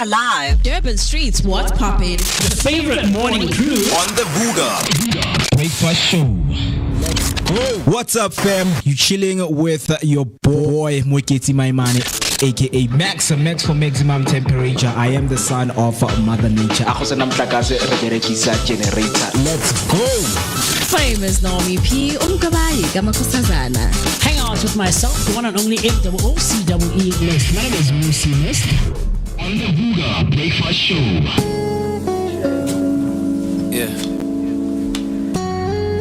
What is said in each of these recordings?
live. Durban Streets, what's poppin'? The favorite morning crew on the Vooka Breakfast Show. What's up, fam? You chilling with your boy Moeketsi, my man, aka Max for maximum temperature. I am the son of Mother Nature. Let's go. Famous NommyP, Umkabayi, Gamakosazana. Hang out with myself, the one and only MOOCEE English. My name is MooCee on the Vooka Breakfast Show. Yeah.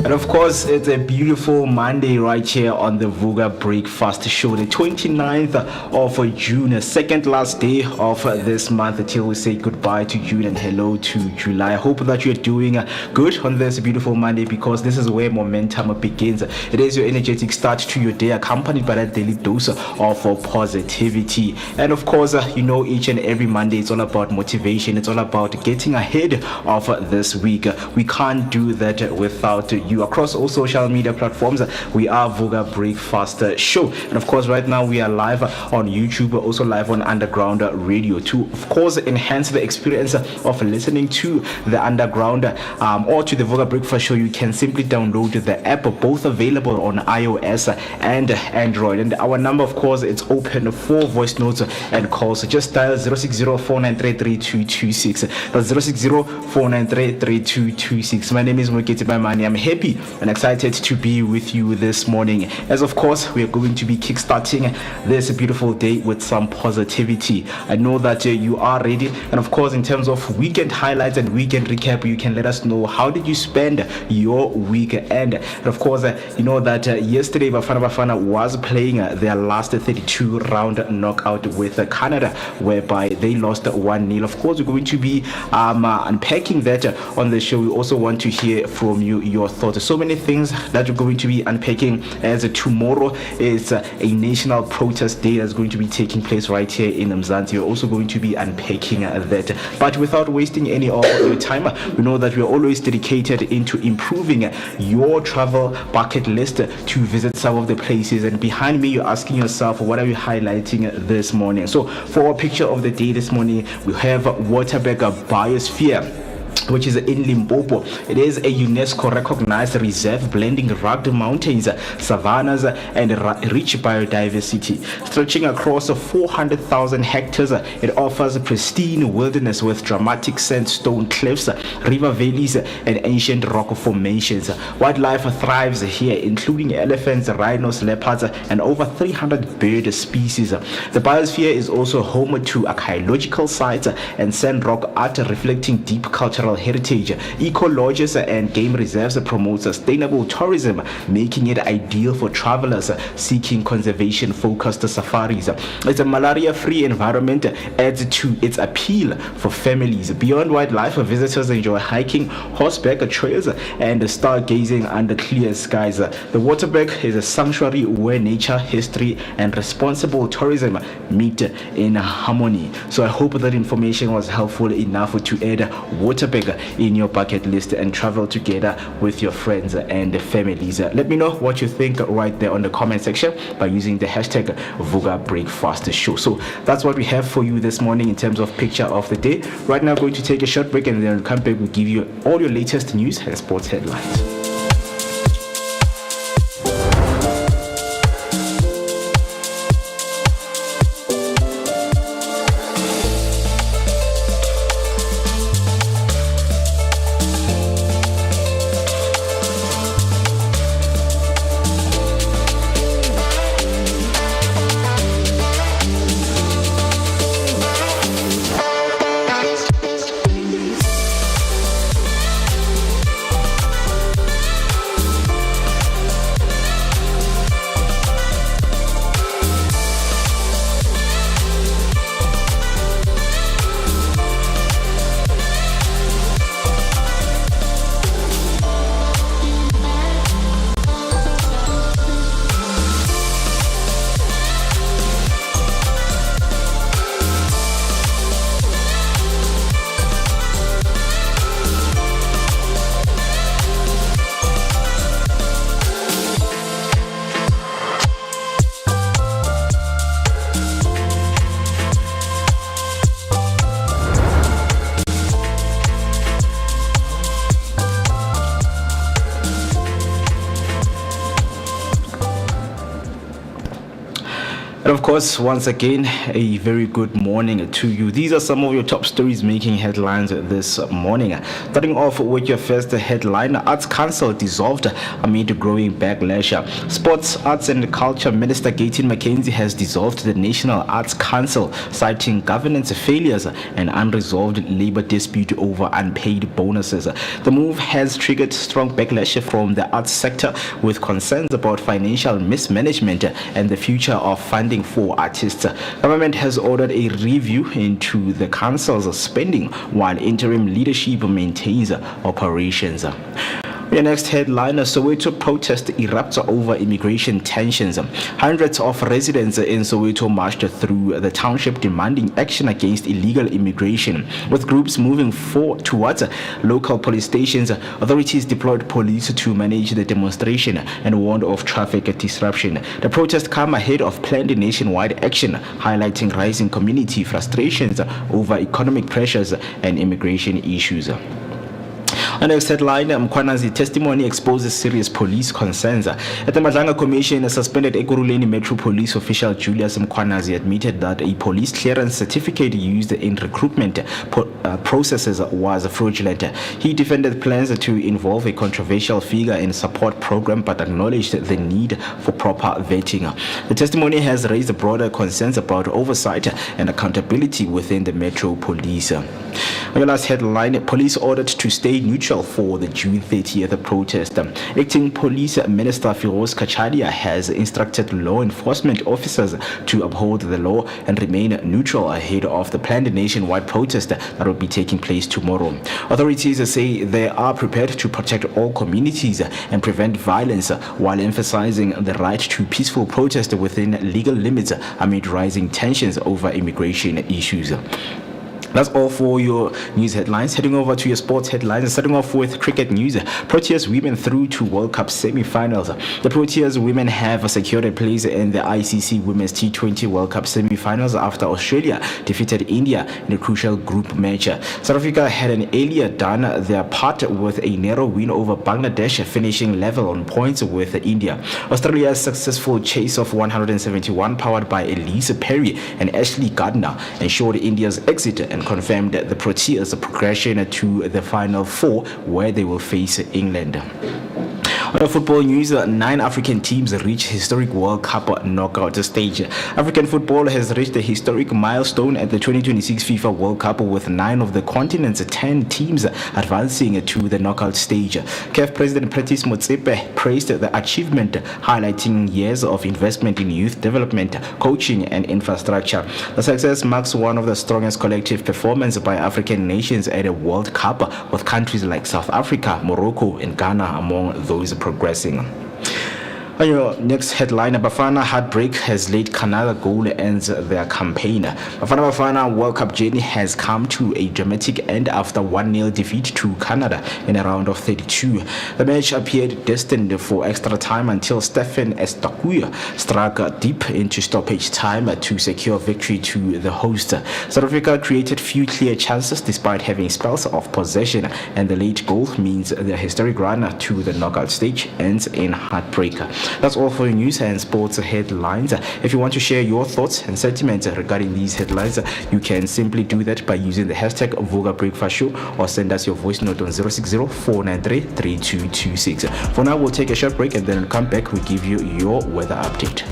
And of course, it's a beautiful Monday right here on the Vooka Breakfast Show, the 29th of June, second last day of this month until we say goodbye to June and hello to July. I hope that you're doing good on this beautiful Monday, because this is where momentum begins. It is your energetic start to your day, accompanied by that daily dose of positivity. And of course, you know, each and every Monday, it's all about motivation. It's all about getting ahead of this week. We can't do that without you. Across all social media platforms, we are Vooka Breakfast Show. And of course, right now we are live on YouTube, also live on Underground Radio to, of course, enhance the experience of listening to the Underground or to the Vooka Breakfast Show. You can simply download the app, both available on iOS and Android. And our number, of course, it's open for voice notes and calls. Just dial 060-493-3226. That's 060-493-3226. My name is Moeketsi Baimani. I'm happy and excited to be with you this morning, as of course we are going to be kickstarting this beautiful day with some positivity. I know that you are ready, and of course, in terms of weekend highlights and weekend recap, you can let us know how did you spend your weekend. And of course, you know that yesterday Bafana was playing their last 32 round knockout with Canada, whereby they lost 1-0. Of course, we're going to be unpacking that on the show. We also want to hear from you your thoughts. So many things that we're going to be unpacking, as tomorrow is a national protest day that's going to be taking place right here in Mzansi. We're also going to be unpacking that. But without wasting any of your time, we know that we're always dedicated into improving your travel bucket list to visit some of the places. And behind me, you're asking yourself, what are we highlighting this morning? So for our picture of the day this morning, we have Waterberg Biosphere, which is in Limpopo. It is a UNESCO recognized reserve blending rugged mountains, savannas, and rich biodiversity. Stretching across 400,000 hectares, it offers pristine wilderness with dramatic sandstone cliffs, river valleys, and ancient rock formations. Wildlife thrives here, including elephants, rhinos, leopards, and over 300 bird species. The biosphere is also home to archaeological sites and sand rock art reflecting deep cultural heritage. Eco lodges and game reserves promote sustainable tourism, making it ideal for travelers seeking conservation focused safaris. It's a malaria-free environment adds to its appeal for families. Beyond wildlife, visitors enjoy hiking, horseback trails, and stargazing under clear skies. The Waterberg is a sanctuary where nature, history, and responsible tourism meet in harmony. So I hope that information was helpful enough to add Waterberg in your bucket list and travel together with your friends and families. Let me know what you think right there on the comment section by using the hashtag Vooka Breakfast Show. So that's what we have for you this morning in terms of picture of the day. Right now, I'm going to take a short break, and then we'll come back. We'll give you all your latest news and sports headlines. And of course, once again, a very good morning to you. These are some of your top stories making headlines this morning. Starting off with your first headline, Arts Council dissolved amid growing backlash. Sports, Arts and Culture Minister Gayton McKenzie has dissolved the National Arts Council, citing governance failures and unresolved labor dispute over unpaid bonuses. The move has triggered strong backlash from the arts sector, with concerns about financial mismanagement and the future of funding for artists. Government has ordered a review into the council's spending while interim leadership maintains operations. Your next headline, Soweto protest erupts over immigration tensions. Hundreds of residents in Soweto marched through the township demanding action against illegal immigration. With groups moving towards local police stations, authorities deployed police to manage the demonstration and warned of traffic disruption. The protest come ahead of planned nationwide action, highlighting rising community frustrations over economic pressures and immigration issues. Our next headline, Mkwanazi testimony exposes serious police concerns. At the Madlanga Commission, a suspended Ekurhuleni Metro Police official Julius Mkwanazi admitted that a police clearance certificate used in recruitment processes was fraudulent. He defended plans to involve a controversial figure in support program, but acknowledged the need for proper vetting. The testimony has raised broader concerns about oversight and accountability within the Metro Police. On your last headline, police ordered to stay neutral for the June 30th protest. Acting Police Minister Firoz Kacharia has instructed law enforcement officers to uphold the law and remain neutral ahead of the planned nationwide protest that will be taking place tomorrow. Authorities say they are prepared to protect all communities and prevent violence, while emphasizing the right to peaceful protest within legal limits amid rising tensions over immigration issues. That's all for your news headlines. Heading over to your sports headlines, starting off with cricket news. Proteas women through to World Cup semi-finals. The Proteas women have secured a place in the ICC Women's T20 World Cup semi-finals after Australia defeated India in a crucial group match. South Africa had an earlier done their part with a narrow win over Bangladesh, finishing level on points with India. Australia's successful chase of 171, powered by Elise Perry and Ashley Gardner, ensured India's exit and confirmed the Proteas' progression to the Final Four, where they will face England. On football news, 9 African teams reach historic World Cup knockout stage. African football has reached a historic milestone at the 2026 FIFA World Cup, with 9 of the continent's 10 teams advancing to the knockout stage. CAF President Patrice Motsepe praised the achievement, highlighting years of investment in youth development, coaching and infrastructure. The success marks one of the strongest collective performances by African nations at a World Cup, with countries like South Africa, Morocco and Ghana among those progressing. On your next headline, Bafana heartbreak has laid Canada goal ends their campaign. Bafana World Cup journey has come to a dramatic end after 1-0 defeat to Canada in a round of 32. The match appeared destined for extra time until Stephen Estakuya struck deep into stoppage time to secure victory to the host. South Africa created few clear chances despite having spells of possession, and the late goal means their historic run to the knockout stage ends in heartbreak. That's all for your news and sports headlines. If you want to share your thoughts and sentiments regarding these headlines, you can simply do that by using the hashtag Vooka Breakfast Show, or send us your voice note on 060-493-3226. For now, we'll take a short break and then we'll come back. We'll give you your weather update.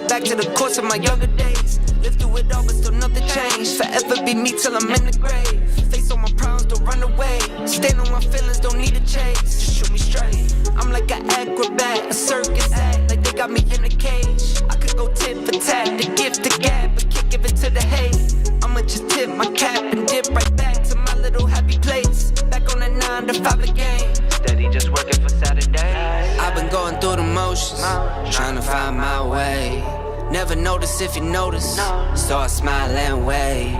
Back to the course of my younger days. Lived through it all, but still nothing changed. Forever be me till I'm in the grave. Face on my problems, don't run away. Stand on my feelings, don't need a chase. Just shoot me straight. I'm like an acrobat, a circus act. Like they got me in a cage. I could go tit for tat, the gift to gab, but can't give it to the hate. I'ma just tip my cap and dip right back to my little happy place. Back on the 9 to 5 again. Steady just working for Saturday. I've been going motions, trying to find my way. Never notice if you notice, so I smile and wave.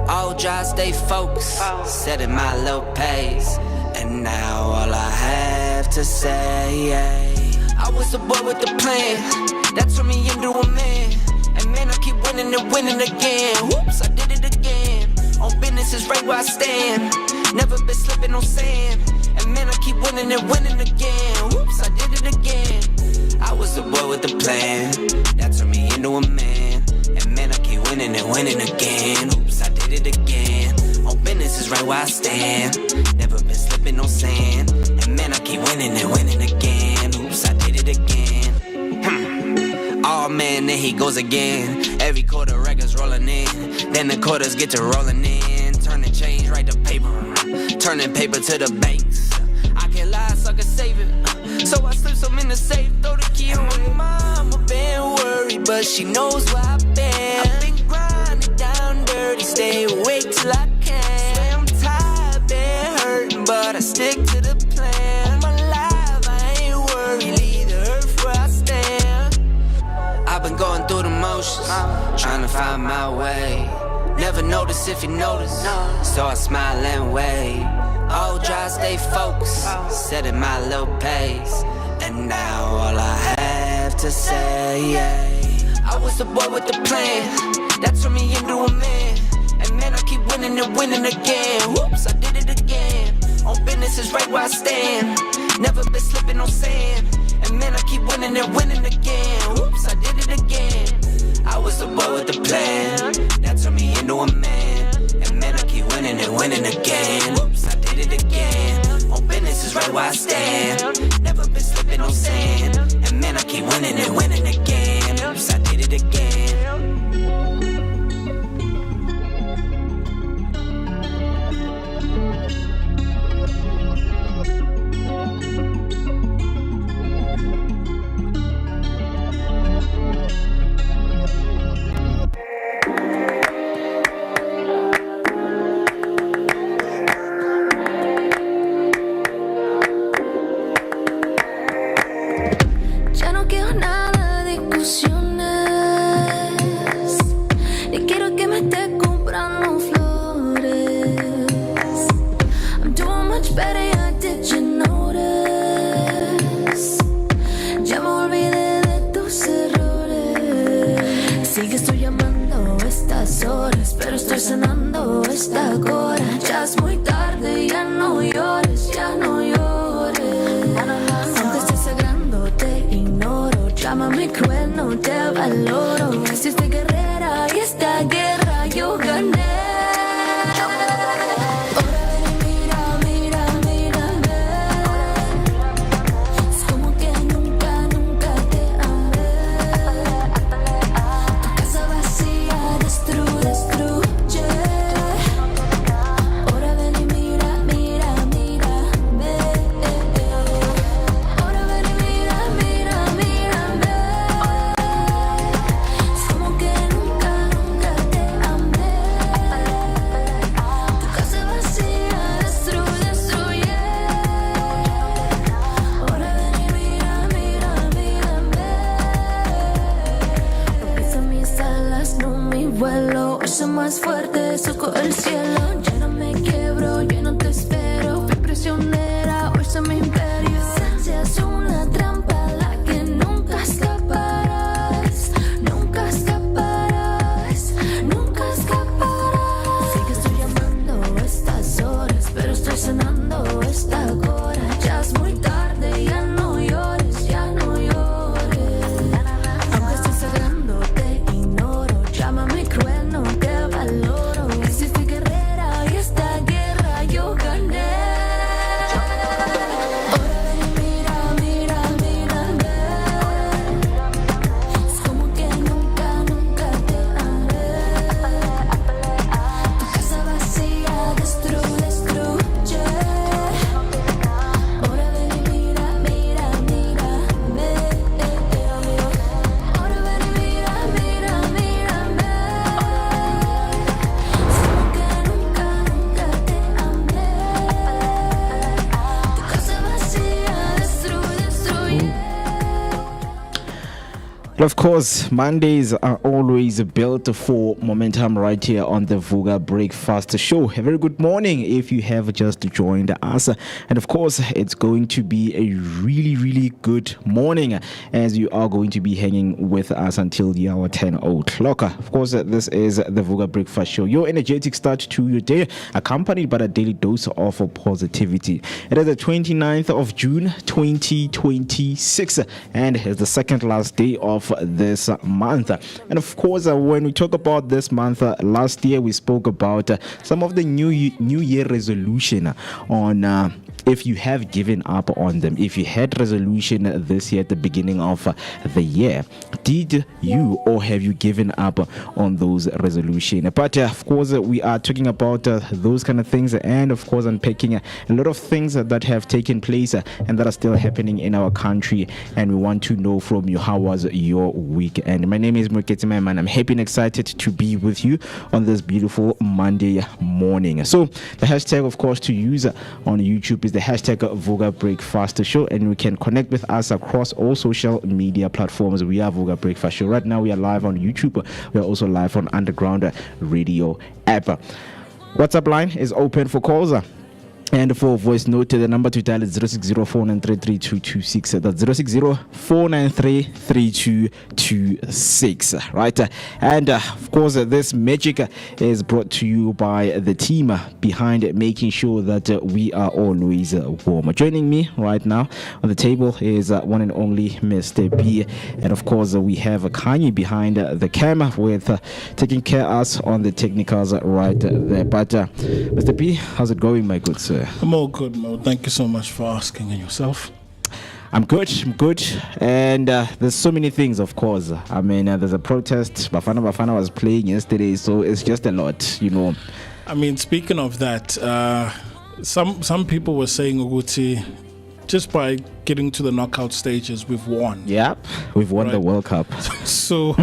All dry, stay focused, setting my little pace. And now all I have to say, I was the boy with the plan, that turned me into a man. And man, I keep winning and winning again. Whoops, I did it again. On business is right where I stand. Never been slipping on sand. And man, I keep winning and winning again. Whoops, I did it again. I was the boy with the plan, that turned me into a man. And man, I keep winning and winning again. Oops, I did it again. On business is right where I stand. Never been slipping on sand. And man, I keep winning and winning again. Oops, I did it again. Oh man, there he goes again. Every quarter records rolling in. Then the quarters get to rolling in. Turning change right to paper. Turning paper to the banks. I can't lie, so I can save it. So I slip some in the safe. Throw the key on my mama. Been worried, but she knows where I've been. I've been grinding down dirty. Stay awake till I can. Swear I'm tired, been hurting, but I stick to the plan. All my life, I ain't worried. Leave the earth where I stand. I've been going through the motions, trying to find my way. Never notice if you notice, so I smile and wave. All dry, stay focused, setting my little pace. And now all I have to say, I was the boy with the plan, that turned me into a man. And man, I keep winning and winning again. Whoops, I did it again. On business is right where I stand. Never been slipping on sand. And man, I keep winning and winning again. Whoops, I did it again. I was the boy with the plan, that turned me into a man. And man, I keep winning and winning again. Whoops, I did it again. On business is right where I stand. Never been slipping on sand. And man, I keep winning and winning again. Oops, I did it again. Of course, Mondays are always built for momentum right here on the Vooka Breakfast Show. A very good morning if you have just joined us. And of course, it's going to be a really, really good morning as you are going to be hanging with us until the hour 10 o'clock. Of course, this is the Vooka Breakfast Show. Your energetic start to your day, accompanied by a daily dose of positivity. It is the 29th of June, 2026, and it's the second last day of this month. And of course, when we talk about this month, last year we spoke about some of the new year resolution on if you have given up on them. If you had resolution this year at the beginning of the year, did you or have you given up on those resolutions? But of course, we are talking about those kind of things, and of course unpacking a lot of things that have taken place and that are still happening in our country, and we want to know from you, how was your weekend? My name is Moeketsi, and I'm happy and excited to be with you on this beautiful Monday morning. So the hashtag, of course, to use on YouTube is the hashtag Vooka Breakfast Show, and we can connect with us across all social media platforms. We are Vooka Breakfast Show. Right now we are live on YouTube. We are also live on Underground Radio app. WhatsApp line is open for calls. And for voice note, the number to dial is 060-493-3226. That's 060-493-3226. Right. And of course, this magic is brought to you by the team behind making sure that we are always warm. Joining me right now on the table is one and only Mr. B. And of course, we have Kanye behind the camera with taking care of us on the technicals right there. But Mr. B, how's it going, my good sir? I'm all good, Mo. Thank you so much for asking. And yourself? I'm good. And there's so many things, of course. I mean, there's a protest. Bafana was playing yesterday, so it's just a lot, you know. I mean, speaking of that, some people were saying, Uguti, just by getting to the knockout stages, we've won. Yep, we've won the World Cup. So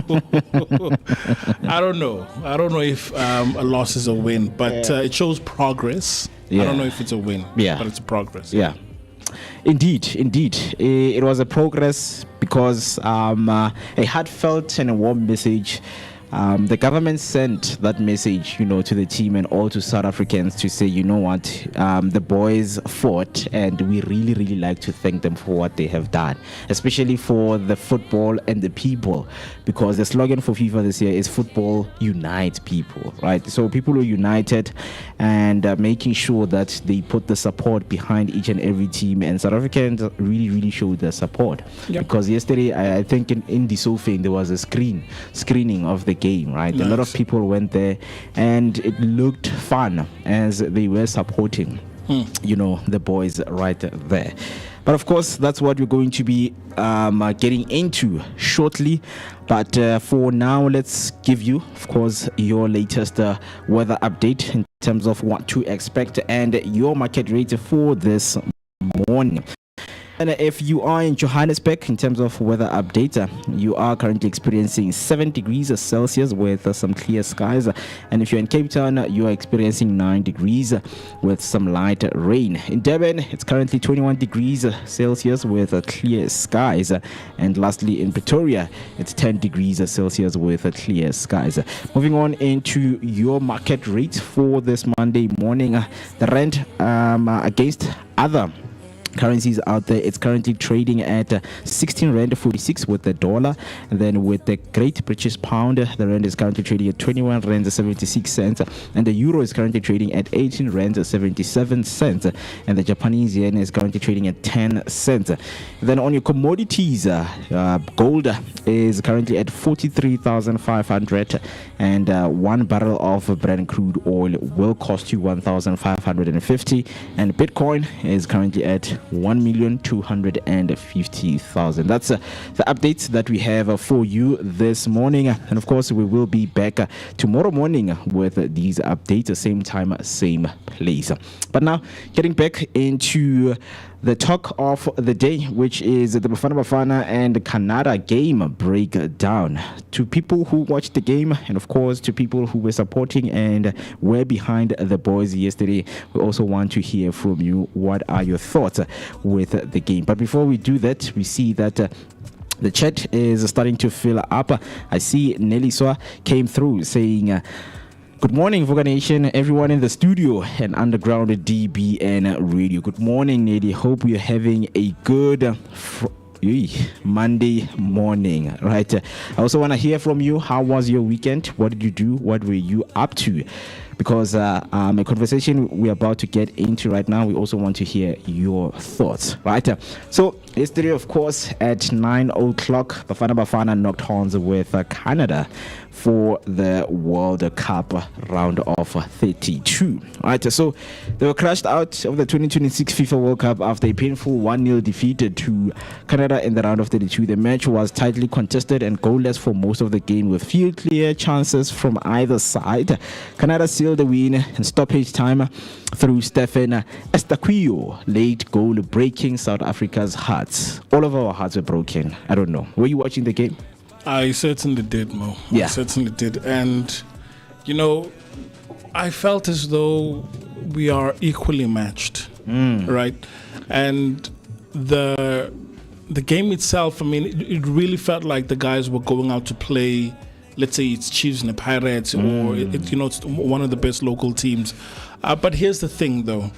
I don't know if a loss is a win, but it shows progress. I don't know if it's a win, but it's a progress. Yeah. Indeed. It was a progress because a heartfelt and a warm message. The government sent that message, you know, to the team and all to South Africans to say, you know what, the boys fought, and we really, really like to thank them for what they have done, especially for the football and the people, because the slogan for FIFA this year is football unites people, right? So people are united and making sure that they put the support behind each and every team, and South Africans really, really showed their support. Yep. Because yesterday, I think in the Sofane, there was a screening of the game, right? Nice. A lot of people went there, and it looked fun as they were supporting, you know, the boys right there. But of course, that's what we're going to be getting into shortly. But for now, let's give you, of course, your latest weather update in terms of what to expect and your market rate for this morning. And if you are in Johannesburg, in terms of weather update, you are currently experiencing 7 degrees Celsius with some clear skies. And if you're in Cape Town, you are experiencing 9 degrees with some light rain. In Durban, it's currently 21 degrees Celsius with clear skies. And lastly, in Pretoria, it's 10 degrees Celsius with clear skies. Moving on into your market rates for this Monday morning, the rand against other currencies out there, it's currently trading at 16 rand 46 with the dollar, and then with the Great British Pound, the rand is currently trading at 21 rand 76 cents, and the euro is currently trading at 18 rand 77 cents, and the Japanese yen is currently trading at 10 cents. Then on your commodities, gold is currently at 43,500, and 1 barrel of Brent crude oil will cost you 1,550, and Bitcoin is currently at 1,250,000. That's the updates that we have for you this morning, and of course we will be back tomorrow morning with these updates, same time, same place. But now getting back into the talk of the day, which is the Bafana and Canada game breakdown. To people who watched the game, and of course to people who were supporting and were behind the boys yesterday, we also want to hear from you. What are your thoughts with the game? But before we do that, we see that The chat is starting to fill up. I see Nelly Swa came through saying, good morning, Vooka Nation, everyone in the studio and underground DBN radio. Good morning, Nelly. Hope you're having a good Monday morning, right? I also want to hear from you. How was your weekend? What did you do? What were you up to? Because a conversation we're about to get into right now, we also want to hear your thoughts, right? So yesterday, of course, at 9 o'clock, Bafana knocked horns with Canada for the World Cup round of 32. Right, so they were crushed out of the 2026 FIFA World Cup after a painful 1-0 defeat to Canada in the round of 32. The match was tightly contested and goalless for most of the game, with few clear chances from either side. Canada sealed the win in stoppage time through Stephen Estaquio, late goal breaking South Africa's hearts. All of our hearts were broken. I don't know. Were you watching the game? I certainly did, Mo. Yeah. I certainly did. And, you know, I felt as though we are equally matched, right? And the game itself, I mean, it really felt like the guys were going out to play, let's say it's Chiefs and the Pirates, or, it's one of the best local teams. But here's the thing, though.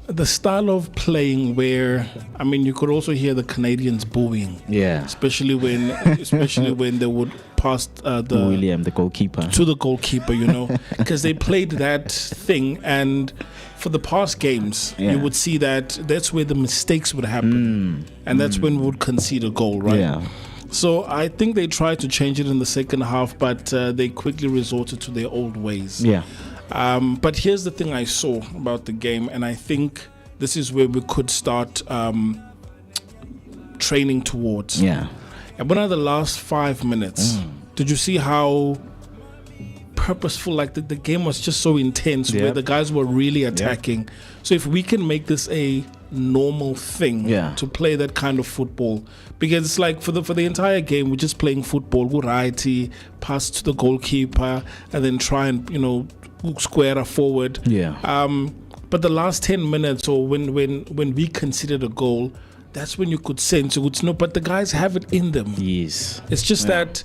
The style of playing where, I mean, you could also hear the Canadians booing. Yeah. Especially when they would pass William, the goalkeeper. To the goalkeeper, because they played that thing, and for the past games, you would see that's where the mistakes would happen. And that's when we would concede a goal, right? Yeah. So I think they tried to change it in the second half, but they quickly resorted to their old ways. Yeah. But here's the thing I saw about the game, and I think this is where we could start training towards. Yeah. And one of the last 5 minutes, did you see how purposeful, like the game was just so intense, where the guys were really attacking. So if we can make this a normal thing to play that kind of football, because it's like for the entire game we're just playing football, variety, pass to the goalkeeper, and then try and square her forward. But the last 10 minutes, or when we conceded a goal, that's when you could sense but the guys have it in them. Yes. It's just that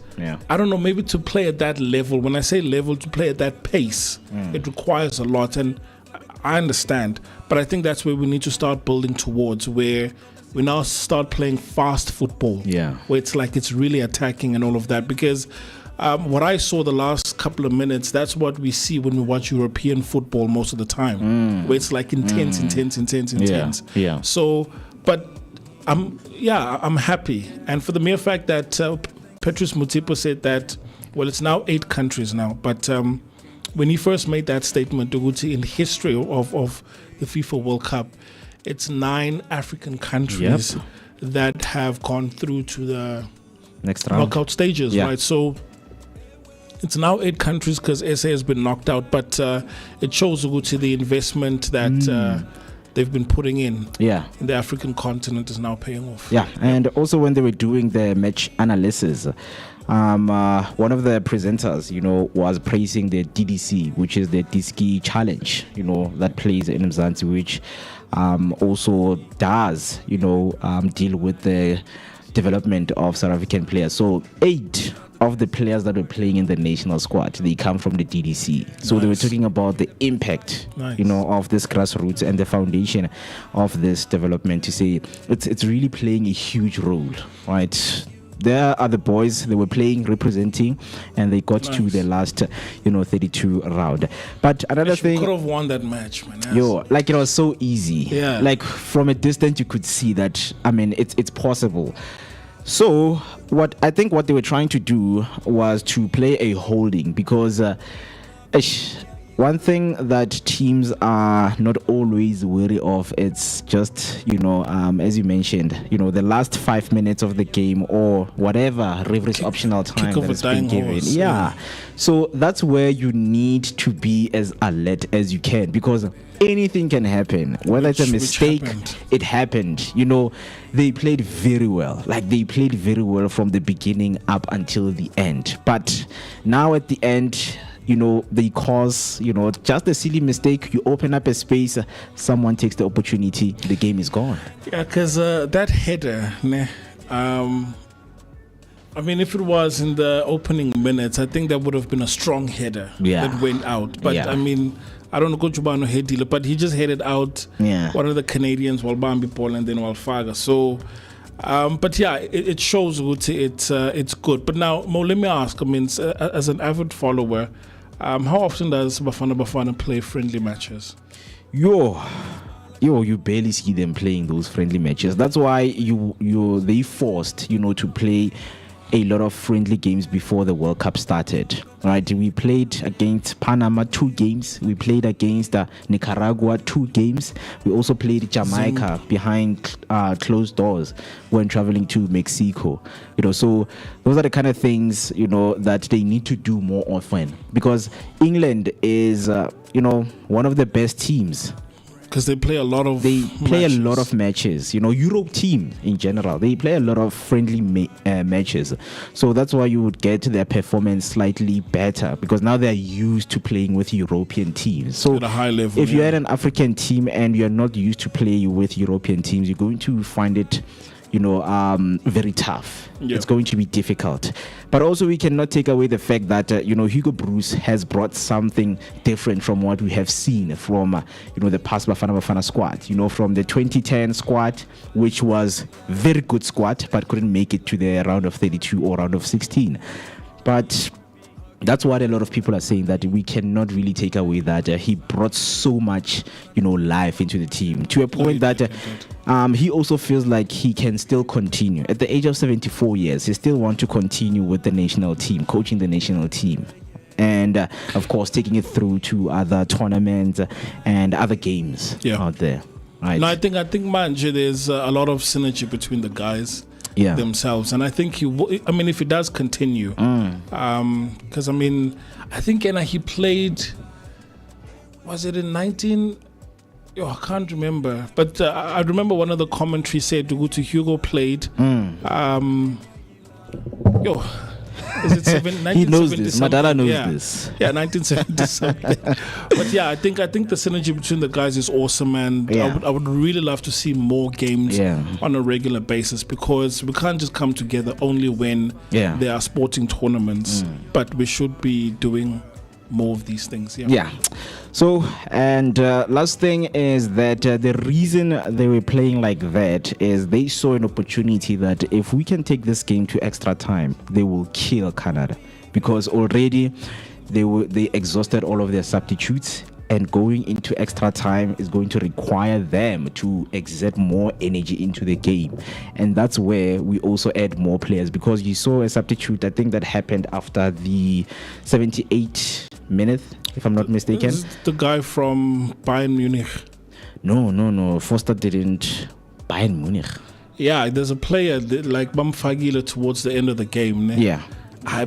I don't know, maybe to play at that level, when I say level, to play at that pace, it requires a lot, and I understand, but I think that's where we need to start building towards, where we now start playing fast football, where it's like it's really attacking and all of that. Because what I saw the last couple of minutes, that's what we see when we watch European football most of the time, where it's like intense. Yeah. So, but I'm happy, and for the mere fact that Petrus Mutsepo said that, well, it's now 8 countries now, but when he first made that statement, in history of the FIFA World Cup, it's 9 African countries that have gone through to the next round knockout stages, right? So it's now 8 countries because SA has been knocked out, but it shows the investment that they've been putting in the African continent is now paying off. And also when they were doing the match analysis, one of the presenters, was praising the DDC, which is the Diski Challenge, that plays in Mzansi, which also does, deal with the development of South African players. So 8 of the players that were playing in the national squad, they come from the DDC. So they were talking about the impact, of this grassroots and the foundation of this development, to say it's really playing a huge role, right? There are the boys they were playing, representing, and they got to the last, 32 round. But another thing, could have won that match, man. It was so easy. Yeah. Like from a distance, you could see that. I mean, it's possible. So what they were trying to do was to play a holding, because one thing that teams are not always wary of, it's just, as you mentioned, the last 5 minutes of the game, or whatever reverse optional time that has been given. So that's where you need to be as alert as you can, because anything can happen. Whether it's a mistake, it happened. They played very well. They played very well from the beginning up until the end. But now at the end, they cause, just a silly mistake. You open up a space, someone takes the opportunity, the game is gone. Yeah, because that header, I mean, if it was in the opening minutes, I think that would have been a strong header that went out. But I mean, I don't know Kochubano head, but he just headed out one of the Canadians, Walbambi Paul, and then Walfaga. So, but yeah, it shows it's good. But now, Mo, let me ask. I mean, as an avid follower, how often does Bafana play friendly matches? You barely see them playing those friendly matches. That's why they forced to play a lot of friendly games before the World Cup started. Right? We played against Panama 2 games. We played against Nicaragua 2 games. We also played Jamaica behind closed doors when traveling to Mexico. So those are the kind of things that they need to do more often, because England is one of the best teams. Because they play a lot of matches. Europe team in general, they play a lot of friendly matches. So that's why you would get their performance slightly better, because now they're used to playing with European teams. So at a high level, if you're at an African team and you're not used to play with European teams, you're going to find it very tough. It's going to be difficult. But also, we cannot take away the fact that Hugo Bruce has brought something different from what we have seen from the past Bafana squad. From the 2010 squad, which was very good squad but couldn't make it to the round of 32 or round of 16. But that's what a lot of people are saying, that we cannot really take away that he brought so much life into the team, to a point that he also feels like he can still continue at the age of 74 years. He still wants to continue with the national team, coaching the national team, and of course taking it through to other tournaments and other games out there. Right? No, I think Manje, there's a lot of synergy between the guys themselves, and I think if it does continue, because I think he played, was it in 19? I can't remember, but I remember one of the commentary said to Hugo played. Is it 1970? He knows this. Madara knows this. Yeah, 1970 something. But yeah, I think the synergy between the guys is awesome, and I would really love to see more games on a regular basis, because we can't just come together only when there are sporting tournaments, but we should be doing more of these things. So, and last thing is that the reason they were playing like that is they saw an opportunity that if we can take this game to extra time, they will kill Canada, because already they exhausted all of their substitutes, and going into extra time is going to require them to exert more energy into the game. And that's where we also add more players, because you saw a substitute, I think, that happened after the 78 minute, if I'm not mistaken. This is the guy from Bayern Munich. No. Foster didn't. Bayern Munich. Yeah, there's a player like Bamfagila towards the end of the game.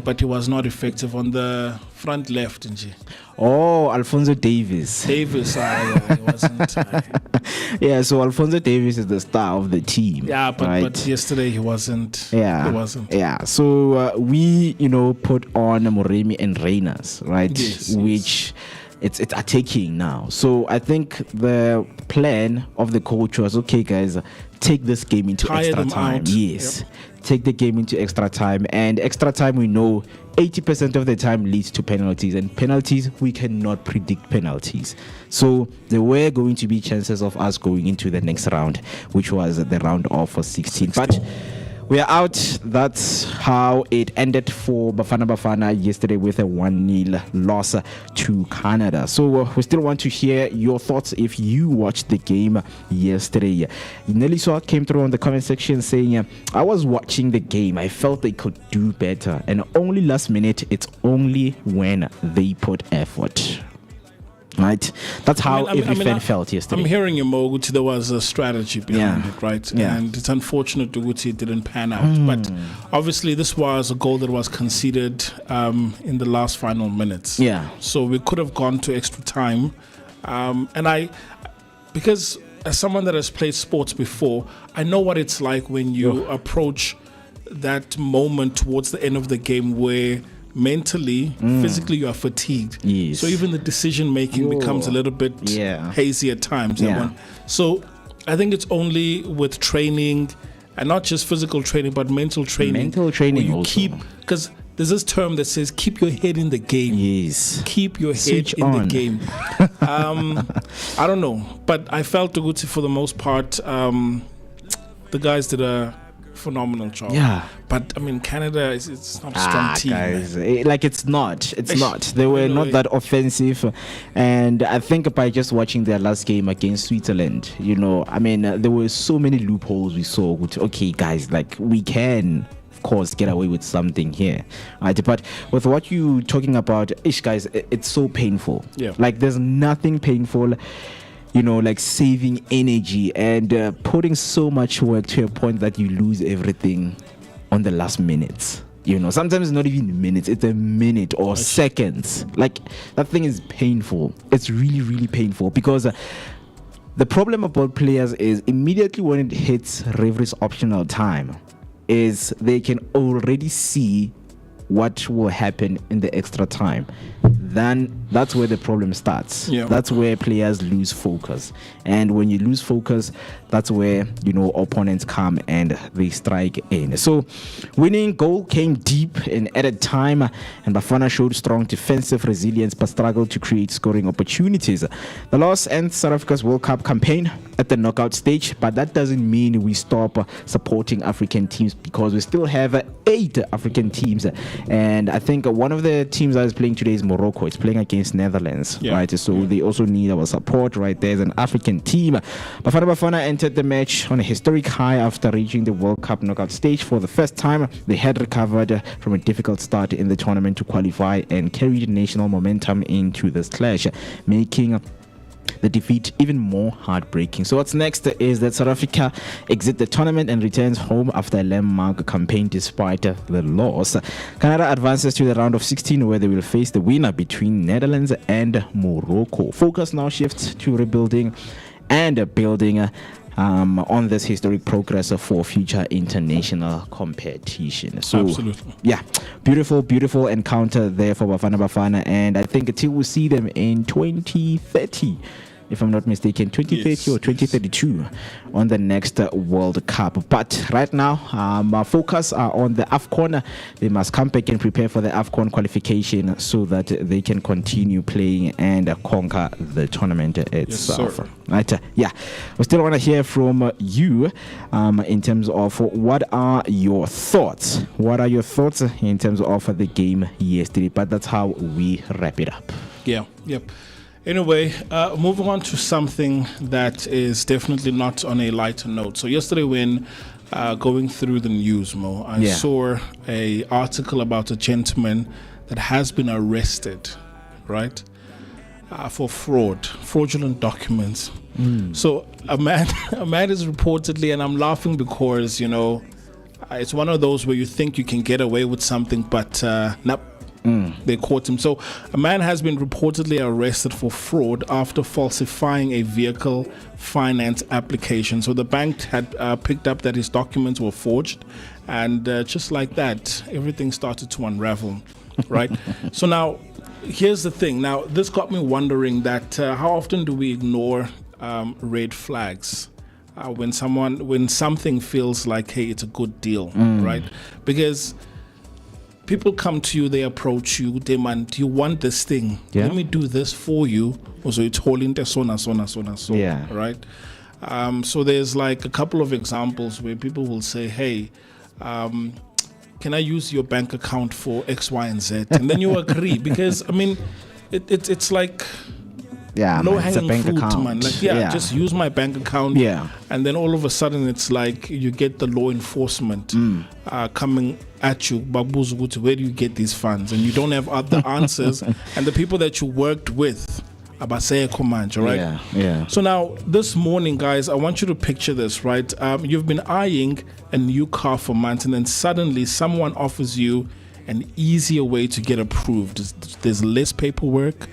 But he was not effective on the front left, didn't he? Oh, Alphonso Davies. He wasn't. So Alphonso Davies is the star of the team. But yesterday he wasn't. He wasn't. So we, put on Moremi and Reyners, right? Which it's attacking now. So I think the plan of the coach was, okay, guys, take this game into extra time. Take the game into extra time, and extra time, we know 80% of the time leads to penalties, and penalties, we cannot predict penalties. So there were going to be chances of us going into the next round, which was the round of 16. But we are out. That's how it ended for Bafana yesterday, with a 1-0 loss to Canada. So we still want to hear your thoughts if you watched the game yesterday. Neliswa came through on the comment section saying, I was watching the game. I felt they could do better. And only last minute, it's only when they put effort. Right, that's how every fan felt yesterday. I'm hearing you, Moguti. There was a strategy behind it, right? And it's unfortunate Duguti it didn't pan out. But obviously, this was a goal that was conceded in the last final minutes. So we could have gone to extra time. Because as someone that has played sports before, I know what it's like when you approach that moment towards the end of the game where mentally, physically, you are fatigued. So even the decision making becomes a little bit hazy at times. So I think it's only with training and not just physical training, but mental training. Mental training where you also. because there's this term that says keep your head in the game. Yes. Keep your head Switch in on. the game. I don't know, but I felt good for the most part. The guys did a phenomenal job. Yeah. But I mean, Canada it's not a strong team. Guys, like it's not. They were Anyway. not that offensive, and I think by just watching their last game against Switzerland, I mean, there were so many loopholes we saw. Which, okay, guys, like we can. Of course, get away with something here, right? But with what you talking about, guys, it's so painful. Yeah. Like there's nothing painful, like saving energy and putting so much work to a point that you lose everything on the last minutes. Sometimes it's not even minutes; it's a minute or seconds. Like that thing is painful. It's really, really painful because. The problem about players is immediately when it hits referee's optional time, is they can already see what will happen in the extra time. Then that's where the problem starts. Yeah. That's where players lose focus. And when you lose focus, that's where, opponents come and they strike in. So winning goal came deep in added time, and Bafana showed strong defensive resilience but struggled to create scoring opportunities. The loss ends South Africa's World Cup campaign at the knockout stage, but that doesn't mean we stop supporting African teams, because we still have 8 African teams. And I think one of the teams that is playing today is Morocco. It's playing against Netherlands, right? So they also need our support, right? There's an African team. Bafana entered the match on a historic high after reaching the World Cup knockout stage for the first time. They had recovered from a difficult start in the tournament to qualify and carried national momentum into this clash, making the defeat even more heartbreaking. So what's next is that South Africa exit the tournament and returns home after a landmark campaign despite the loss. Canada advances to the round of 16, where they will face the winner between Netherlands and Morocco. Focus now shifts to rebuilding and building on this historic progress for future international competition. So, absolutely. Yeah, beautiful encounter there for Bafana, and I think until we see them in 2030, if I'm not mistaken, 2030 or 2032 on the next World Cup. But right now, our focus are on the AFCON. They must come back and prepare for the AFCON qualification so that they can continue playing and conquer the tournament itself. Yes, right? We still want to hear from you in terms of what are your thoughts? What are your thoughts in terms of the game yesterday? But that's how we wrap it up. Yeah, yep. Anyway, moving on to something that is definitely not on a lighter note. So yesterday when going through the news, Mo, I saw a article about a gentleman that has been arrested, right, for fraudulent documents. So a man is reportedly, and I'm laughing because, it's one of those where you think you can get away with something, but nope. They caught him. So a man has been reportedly arrested for fraud after falsifying a vehicle finance application. So the bank had picked up that his documents were forged, and just like that, everything started to unravel, right? So now, here's the thing. Now, this got me wondering that how often do we ignore red flags? When something feels like, hey, it's a good deal, right? Because people come to you, they approach you, they demand, do you want this thing? Yeah. Let me do this for you. Also, it's holding the so, right? So there's like a couple of examples where people will say, hey, can I use your bank account for X, Y, and Z? And then you agree because, I mean, it's like low hanging fruit, man. Like, just use my bank account. Yeah. And then all of a sudden, it's like you get the law enforcement coming at you. Babuzuguti, where do you get these funds? And you don't have other answers. And the people that you worked with, Abasaya Komanja, right? Yeah. So now, this morning, guys, I want you to picture this, right? You've been eyeing a new car for months, and then suddenly someone offers you an easier way to get approved. There's less paperwork.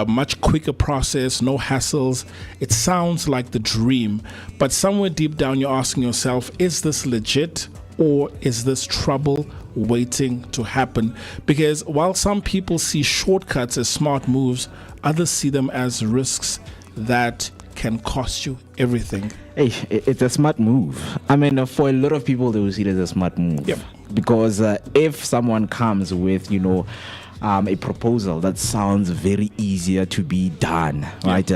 Much quicker process, no hassles. It sounds like the dream, but somewhere deep down you're asking yourself, is this legit or is this trouble waiting to happen? Because while some people see shortcuts as smart moves, others see them as risks that can cost you everything. Hey, it's a smart move. I mean, for a lot of people, they will see it as a smart move. Yep. Because if someone comes with, a proposal that sounds very easier to be done, right?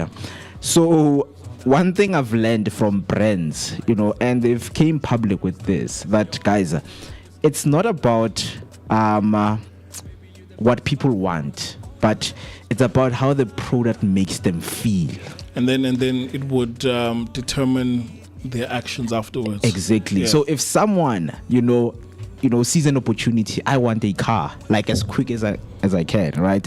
So one thing I've learned from brands, and they've came public with this, that guys, it's not about what people want, but it's about how the product makes them feel. And then it would determine their actions afterwards. Exactly. Yeah. So if someone, sees an opportunity, I want a car, like as quick as I can, right?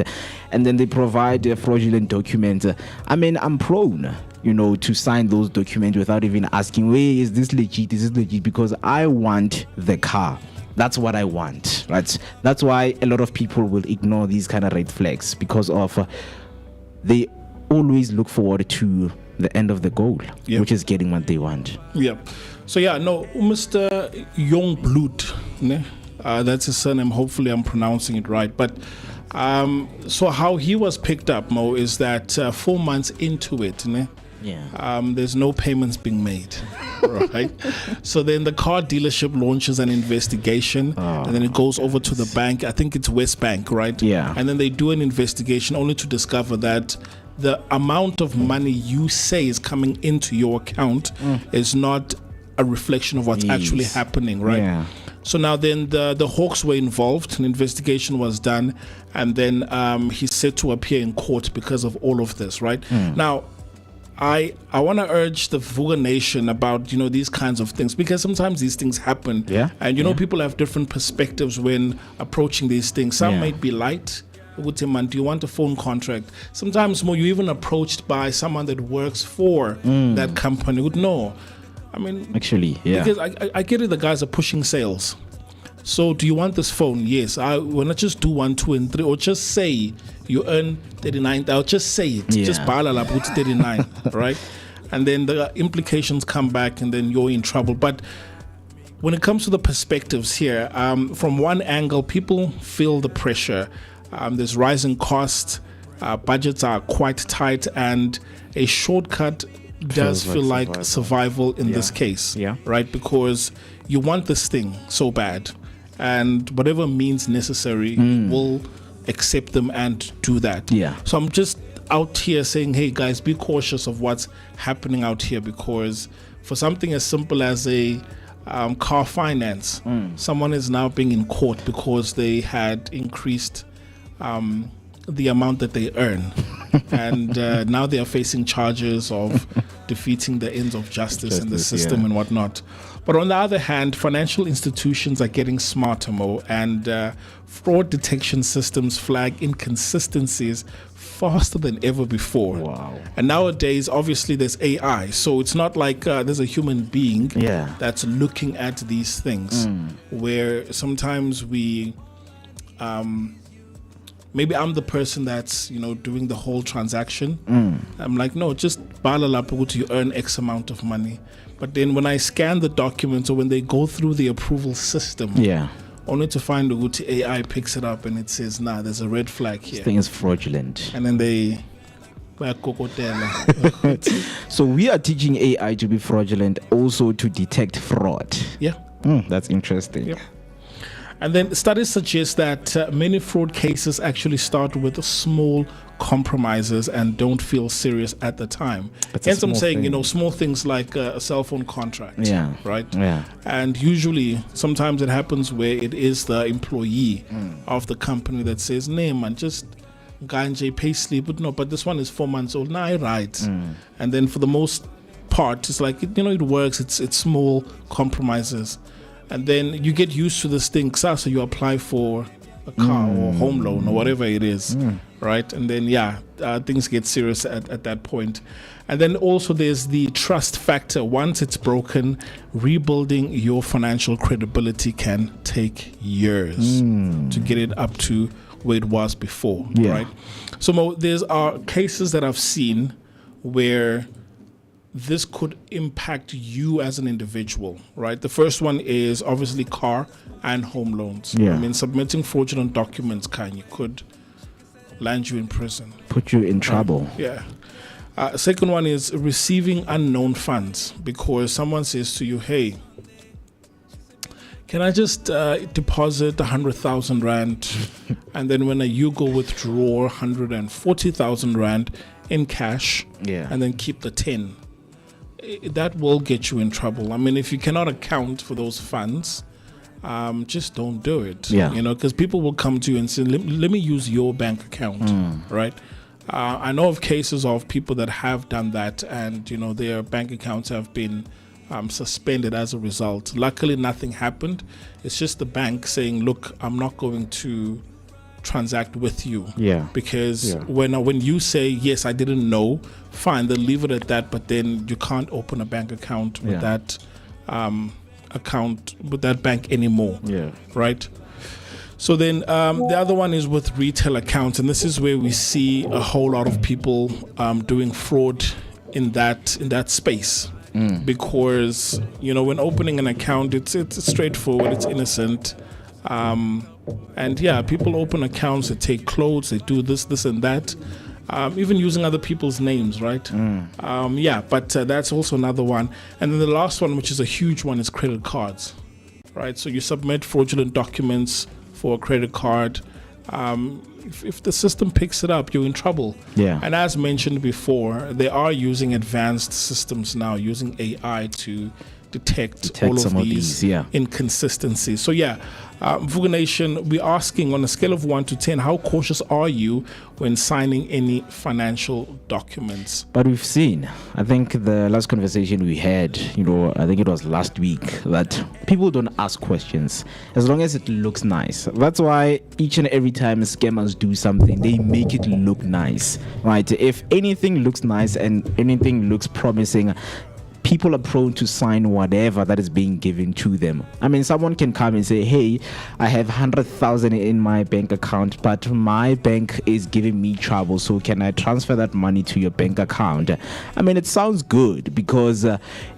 And then they provide a fraudulent document. I mean, I'm prone, to sign those documents without even asking, wait, is this legit? Is this legit? Because I want the car. That's what I want, right? That's why a lot of people will ignore these kind of red flags, because of they always look forward to the end of the goal, which is getting what they want. Yeah. So Mr. Jongbloed, that's his surname. Hopefully I'm pronouncing it right. But so how he was picked up, Mo, is that 4 months into it, there's no payments being made, right? So then the car dealership launches an investigation, and then it goes over to the bank. I think it's West Bank, right? Yeah. And then they do an investigation only to discover that the amount of money you say is coming into your account is not a reflection of what's actually happening, right? Yeah. So now then the Hawks were involved, an investigation was done, and then he's set to appear in court because of all of this, right? Now, I want to urge the Vooka Nation about, these kinds of things, because sometimes these things happen. Yeah. And, people have different perspectives when approaching these things. Some might be light. Do you want a phone contract? Sometimes more, you're even approached by someone that works for that company. Would know. I mean, actually, yeah. Because I get it, the guys are pushing sales. So do you want this phone? Yes. I want to just do 1, 2, and 3, or just say you earn 39. I'll just say it. Yeah. Just balala put 39, right? And then the implications come back, and then you're in trouble. But when it comes to the perspectives here, from one angle, people feel the pressure. There's rising costs. Budgets are quite tight, and a shortcut does feel like survival in this case, right? Because you want this thing so bad, and whatever means necessary will accept them and do that. So I'm just out here saying, hey guys, be cautious of what's happening out here, because for something as simple as a car finance, someone is now being in court because they had increased the amount that they earn, and now they are facing charges of defeating the ends of justice in the system and whatnot. But on the other hand, financial institutions are getting smarter, Mo, and fraud detection systems flag inconsistencies faster than ever before. Wow. And nowadays, obviously, there's AI, so it's not like there's a human being that's looking at these things, where sometimes we maybe I'm the person that's, doing the whole transaction. I'm like, no, just balala to you earn X amount of money. But then when I scan the documents, or when they go through the approval system, only to find the AI picks it up and it says, nah, there's a red flag here. This thing is fraudulent. And then they so we are teaching AI to be fraudulent, also to detect fraud. That's interesting. And then studies suggest that many fraud cases actually start with small compromises and don't feel serious at the time. Hence I'm saying, small things like a cell phone contract, right? And usually, sometimes it happens where it is the employee of the company that says, "Name man, just ganje pay sleep." But this one is 4 months old. Nah, right. And then for the most part, it's like it works. It's small compromises. And then you get used to this thing. So you apply for a car or home loan or whatever it is, right? And then, things get serious at that point. And then also there's the trust factor. Once it's broken, rebuilding your financial credibility can take years to get it up to where it was before, right? So Mo, there's cases that I've seen where this could impact you as an individual, right? The first one is obviously car and home loans. I mean, submitting fraudulent documents could land you in prison. Put you in trouble. Second one is receiving unknown funds, because someone says to you, hey, can I just deposit 100,000 Rand and then when you go withdraw 140,000 Rand in cash and then keep the 10? That will get you in trouble. I mean, if you cannot account for those funds, just don't do it. You know, because people will come to you and say, let me use your bank account, right? I know of cases of people that have done that, and, you know, their bank accounts have been suspended as a result. Luckily, nothing happened. It's just the bank saying, look, I'm not going to transact with you. Because when you say, yes, I didn't know, fine, they'll leave it at that, but then you can't open a bank account with that bank anymore. Right? So then the other one is with retail accounts, and this is where we see a whole lot of people doing fraud in that space. Because, you know, when opening an account, it's straightforward, it's innocent. And people open accounts, they take clothes, they do this and that, even using other people's names, right? But that's also another one. And then the last one, which is a huge one, is credit cards, right? So you submit fraudulent documents for a credit card. If the system picks it up, you're in trouble. And as mentioned before, they are using advanced systems now, using AI to detect all of these inconsistencies. So Vooka Nation, we're asking on a scale of 1 to 10, how cautious are you when signing any financial documents? But we've seen, I think the last conversation we had, you know, I think it was last week, that people don't ask questions as long as it looks nice. That's why each and every time scammers do something, they make it look nice, right? If anything looks nice and anything looks promising, people are prone to sign whatever that is being given to them. I mean, someone can come and say, hey, I have 100,000 in my bank account, but my bank is giving me trouble, so can I transfer that money to your bank account? I mean, it sounds good because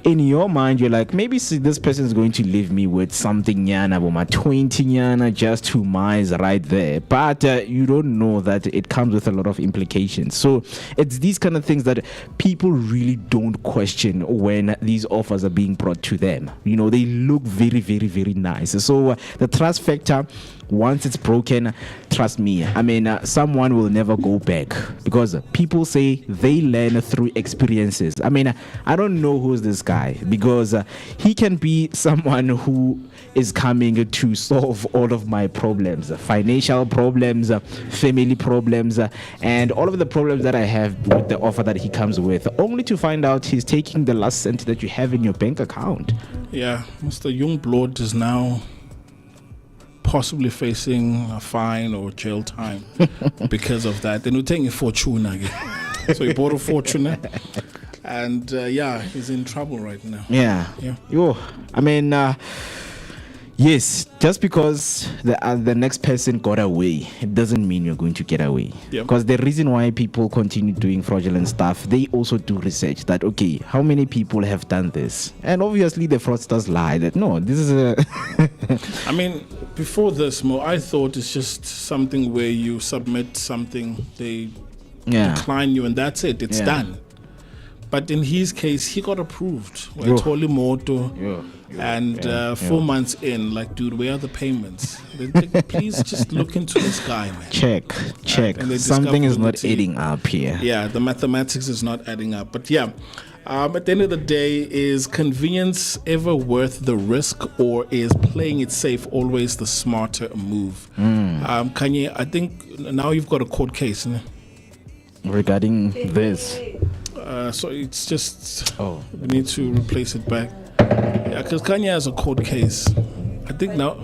in your mind, you're like, maybe this person is going to leave me with something yana, my 20 yana, just 2 miles right there. But you don't know that it comes with a lot of implications. So it's these kind of things that people really don't question when these offers are being brought to them. You know, they look very, very, very nice. So the trust factor, once it's broken, trust me, I mean, someone will never go back, because people say they learn through experiences. I mean, I don't know who's this guy, because he can be someone who is coming to solve all of my problems, financial problems, family problems, and all of the problems that I have with the offer that he comes with, only to find out he's taking the last cent that you have in your bank account. Mr. Youngblood is now possibly facing a fine or jail time because of that. Then we're taking a fortune again. So he bought a fortune, and he's in trouble right now. I mean, yes, just because the next person got away, it doesn't mean you're going to get away. Because the reason why people continue doing fraudulent stuff, they also do research that, okay, how many people have done this? And obviously the fraudsters lie that, no, this is a... I mean, before this, Mo, I thought it's just something where you submit something, they decline you, and that's it, it's done. But in his case, he got approved. And 4 months in, like, dude, where are the payments? Please just look into this guy, man. Check. Something is not adding up here. The mathematics is not adding up. But at the end of the day, is convenience ever worth the risk, or is playing it safe always the smarter move? Kanye, I think now you've got a court case, né? Regarding this. So it's just we need to replace it back. Because Kanye has a court case. I think now.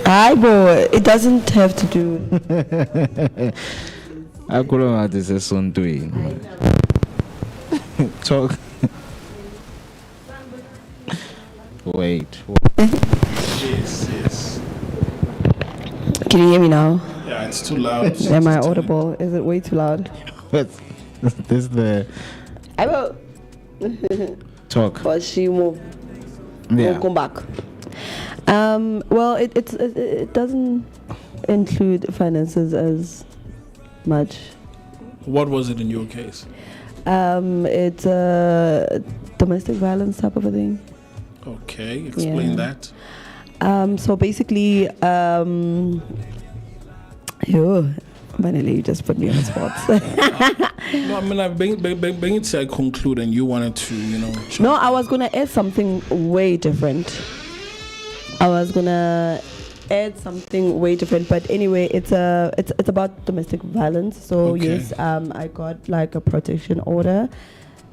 Hi, boy. It doesn't have to do. I couldn't have this as son doing. Talk. Wait. Yes. Can you hear me now? Yeah, it's too loud. Am I audible? Is it way too loud? This is the. I will. Talk. But she will come back. Well, it doesn't include finances as much. What was it in your case? It's a domestic violence type of a thing. Okay, explain that. So basically, Manele, you just put me on the spot. No, I mean, I bring it to a conclude, and you wanted to, No, I was gonna add something way different. But anyway, it's about domestic violence. So Okay. yes, I got like a protection order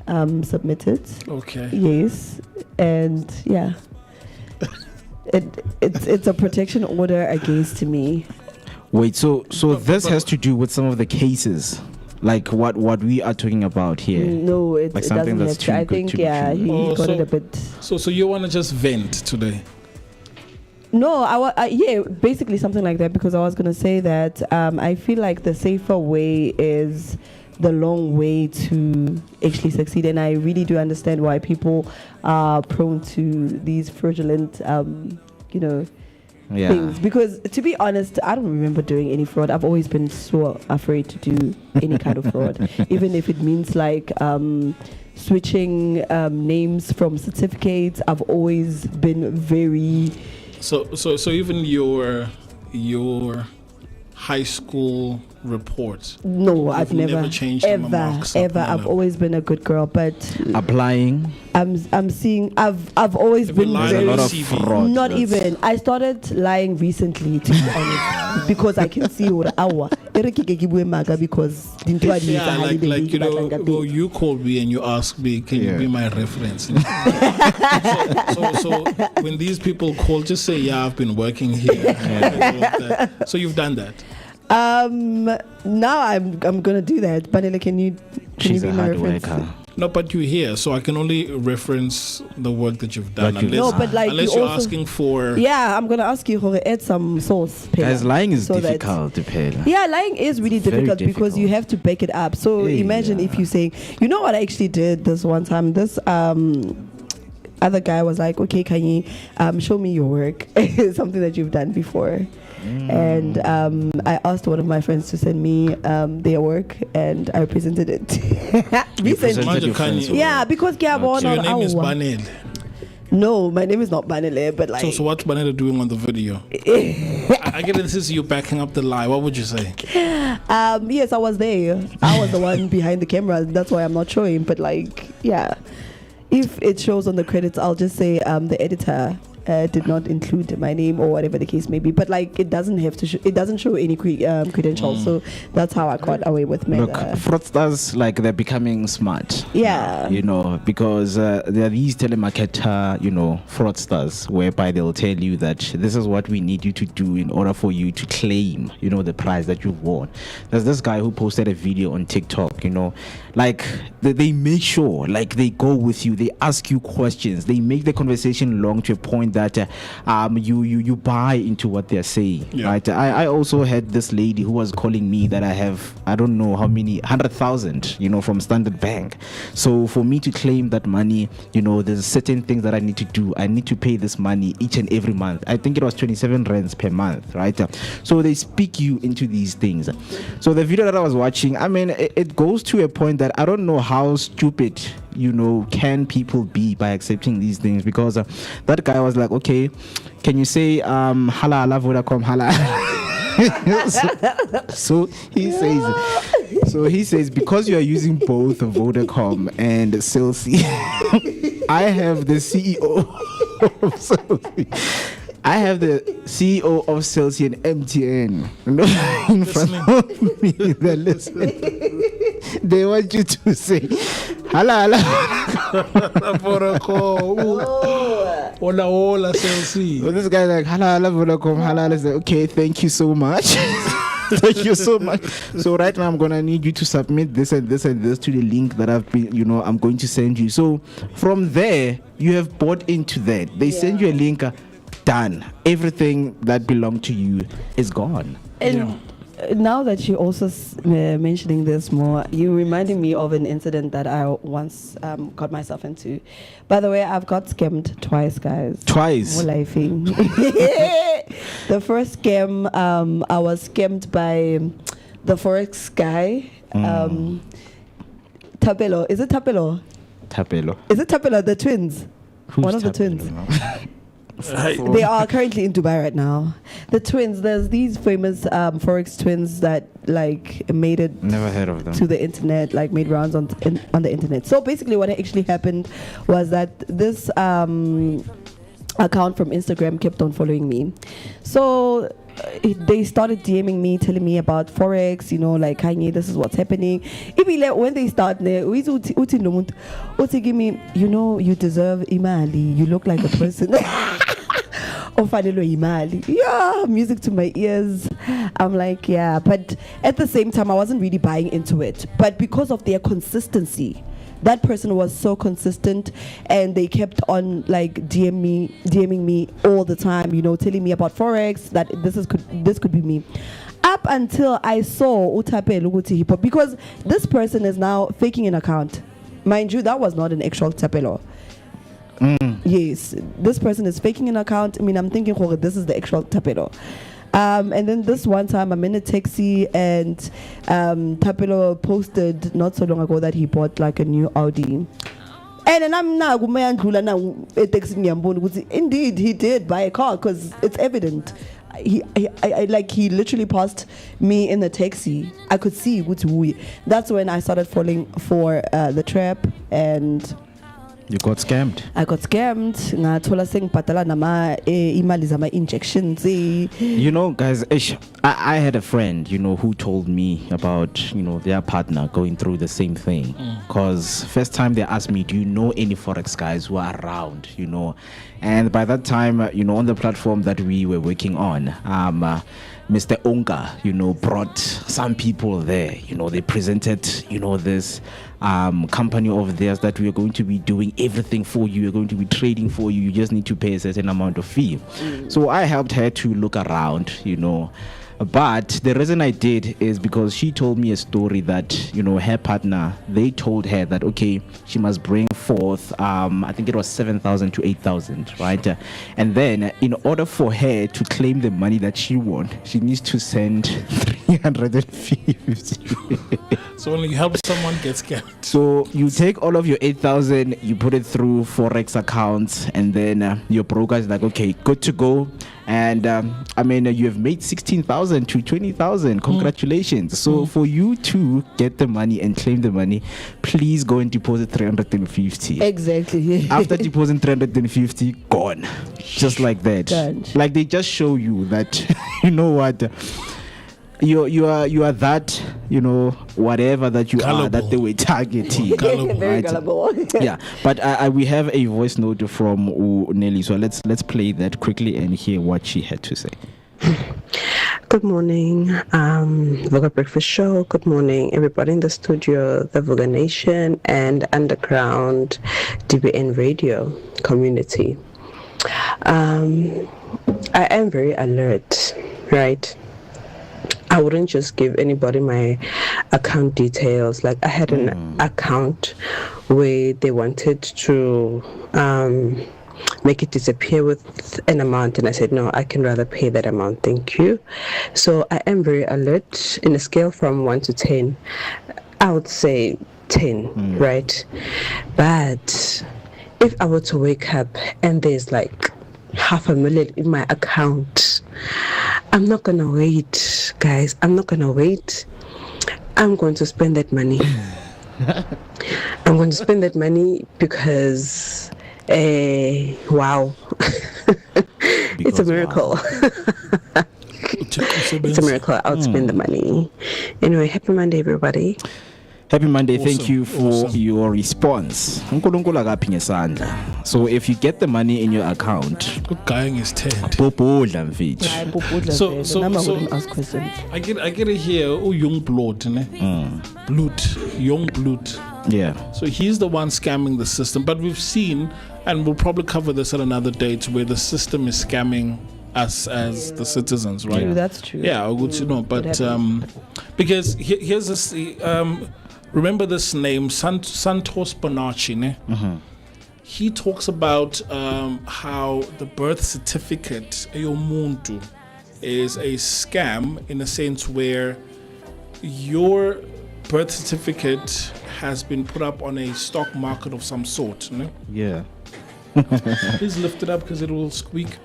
submitted. Okay. Yes, and yeah, it's a protection order against me. Wait, so this has to do with some of the cases, like what we are talking about here. No, it something doesn't that's have to. too I good think to be true. he got it a bit. So you want to just vent today? No, yeah, basically something like that, because I was gonna say that I feel like the safer way is the long way to actually succeed, and I really do understand why people are prone to these fraudulent, things. Because to be honest, I don't remember doing any fraud. I've always been so afraid to do any kind of fraud, even if it means like switching names from certificates. I've always been very. So even your high school reports. No, I've never changed ever. I've always been a good girl, but applying. I'm seeing. I've always been There's very. a lot of fraud. Not even. I started lying recently, to be honest, because I can see what hour. Because Yeah, like you called me and you asked me, can you be my reference? so when these people call, just say, yeah, I've been working here. So you've done that. Now I'm gonna do that. Panele, can you She's be a my hard reference? worker. No, but you're here, so I can only reference the work that you've done. No, but like unless you you're also, asking for. Yeah, I'm gonna ask you to add some sauce. Guys, lying is so difficult to pay. Yeah, lying is really Very difficult because you have to back it up. So imagine if you say, you know what I actually did this one time. This other guy was like, okay, can you show me your work, something that you've done before. And I asked one of my friends to send me their work, and I presented it recently. Yeah, because So your name is Banel. No, my name is not Banele, but like. So what's Banel doing on the video? I get this is you backing up the lie. What would you say? Yes, I was there. I was the one behind the camera. That's why I'm not showing. But like, yeah, if it shows on the credits, I'll just say the editor did not include my name or whatever the case may be, but like it doesn't have to it doesn't show any credentials, so that's how I got away with my Look, fraudsters, like, they're becoming smart. Yeah, because there are these telemarketer fraudsters whereby they'll tell you that this is what we need you to do in order for you to claim the prize that you've won. There's this guy who posted a video on TikTok, like they make sure, like, they go with you, they ask you questions, they make the conversation long to a point that you buy into what they're saying. Right? I also had this lady who was calling me that I have, I don't know how many, 100,000 from Standard Bank. So for me to claim that money, there's certain things that I need to do. I need to pay this money each and every month. I think it was 27 rands per month, right? So they speak you into these things. So the video that I was watching, I mean, it goes to a point that I don't know how stupid can people be by accepting these things, because that guy was like, okay, can you say hala Vodacom hala? so he says because you are using both Vodacom and Celsi, I have the CEO of Celsi. I have the CEO of Celsi and MTN in front of me. They're listening. They want you to say, hala. Hola, Celsi. So this guy's like, hala, Vodacom, hala. Is like, okay, thank you so much. Thank you so much. So right now I'm gonna need you to submit this and this and this to the link that I've been, I'm going to send you. So from there, you have bought into that. They send you a link. Done. Everything that belonged to you is gone. And now that you're also mentioning this more, you reminded me of an incident that I once got myself into. By the way, I've got scammed twice, guys. Twice? The first scam, I was scammed by the Forex guy. Tapelo. Is it Tapelo? Tapelo. Is it Tapelo? The twins. Who's One of the Tapelo twins. now? They are currently in Dubai right now. The twins. There's these famous forex twins that like made it. Never heard of them. To the internet, like made rounds on the internet. So basically, what actually happened was that this account from Instagram kept on following me. So they started DMing me, telling me about forex. You know, like Kanye, this is what's happening. When they start, give me. You know, you deserve imali. You look like a person. Yeah, music to my ears. I'm like, yeah, but at the same time, I wasn't really buying into it. But because of their consistency, that person was so consistent, and they kept on like DMing me all the time. You know, telling me about forex, that this could be me. Up until I saw Utapelo Guti Hip Hop, because this person is now faking an account. Mind you, that was not an actual Tapelo. Yes, this person is faking an account. I mean, I'm thinking, oh, this is the actual Tapelo. And then this one time I'm in a taxi, and Tapelo posted not so long ago that he bought like a new Audi. And I'm now indeed he did buy a car, because it's evident. He literally passed me in the taxi. I could see that's when I started falling for the trap, and You got scammed. I got scammed. Ngathola sengibhadala nama imali zama injections. You know, guys, I had a friend, you know, who told me about, you know, their partner going through the same thing. Because first time they asked me, do you know any forex guys who are around, you know? And by that time, you know, on the platform that we were working on, Mr. Onka, you know, brought some people there. You know, they presented, you know, this company of theirs that we are going to be doing everything for you. We're going to be trading for you. You just need to pay a certain amount of fee. So I helped her to look around, you know. But the reason I did is because she told me a story that, you know, her partner, they told her that, okay, she must bring forth, I think it was 7,000 to 8,000, right? And then in order for her to claim the money that she won, she needs to send 350. So when you help someone get scammed. So you take all of your 8,000, you put it through Forex accounts, and then your broker is like, okay, good to go. And I mean, you have made 16,000 to 20,000. Congratulations. So for you to get the money and claim the money, please go and deposit 350. Exactly. After depositing 350, gone. Just like that. Done. Like they just show you that, you know what, you are that, you know, whatever that you Gullible. are, that they were targeting. Very gullible. Yeah, but we have a voice note from Nelly, so let's play that quickly and hear what she had to say. Good morning, Vooka Breakfast Show. Good morning, everybody in the studio, the Vooka Nation and underground DBN radio community. I am very alert, right? I wouldn't just give anybody my account details. Like I had an account where they wanted to make it disappear with an amount, and I said, no, I can rather pay that amount, thank you. So I am very alert. In a scale from 1 to 10, I would say 10, right? But if I were to wake up and there's like 500,000 in my account, I'm not gonna wait, guys. I'm not gonna wait. I'm going to spend that money. I'm going to spend that money because wow. It's a miracle. Wow. It's a miracle. I'll spend the money. Anyway, happy Monday, everybody. Happy Monday. Awesome. Thank you for your response. So if you get the money in your account, Good guy in his tent. so Ask questions. I get it here. Oh, young blood, ne? Young blood. yeah. So he's the one scamming the system. But we've seen, and we'll probably cover this at another date, where the system is scamming us as the citizens, right? True, that's true. Yeah, good to know. But because here's this. Remember this name, Santos Bonacci, ne? He talks about how the birth certificate is a scam in a sense where your birth certificate has been put up on a stock market of some sort. No? Yeah. Please lift it up because it will squeak.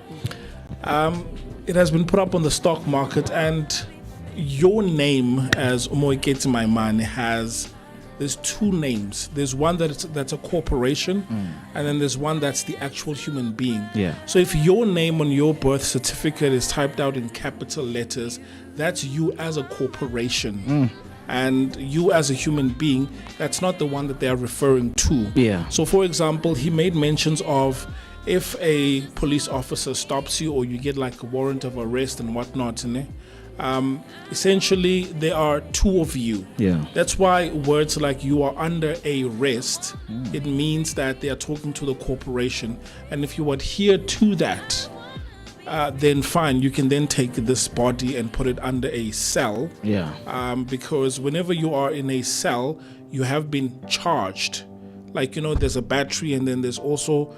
It has been put up on the stock market, and your name as Moeketsi Maimane there's two names. There's one that's a corporation, and then there's one that's the actual human being. Yeah. So if your name on your birth certificate is typed out in capital letters, that's you as a corporation. And you as a human being, that's not the one that they are referring to. Yeah. So for example, he made mentions of if a police officer stops you or you get like a warrant of arrest and whatnot, essentially there are two of you. Yeah. That's why words like you are under arrest, it means that they are talking to the corporation. And if you adhere to that, then fine, you can then take this body and put it under a cell. Yeah. Because whenever you are in a cell, you have been charged. Like, there's a battery, and then there's also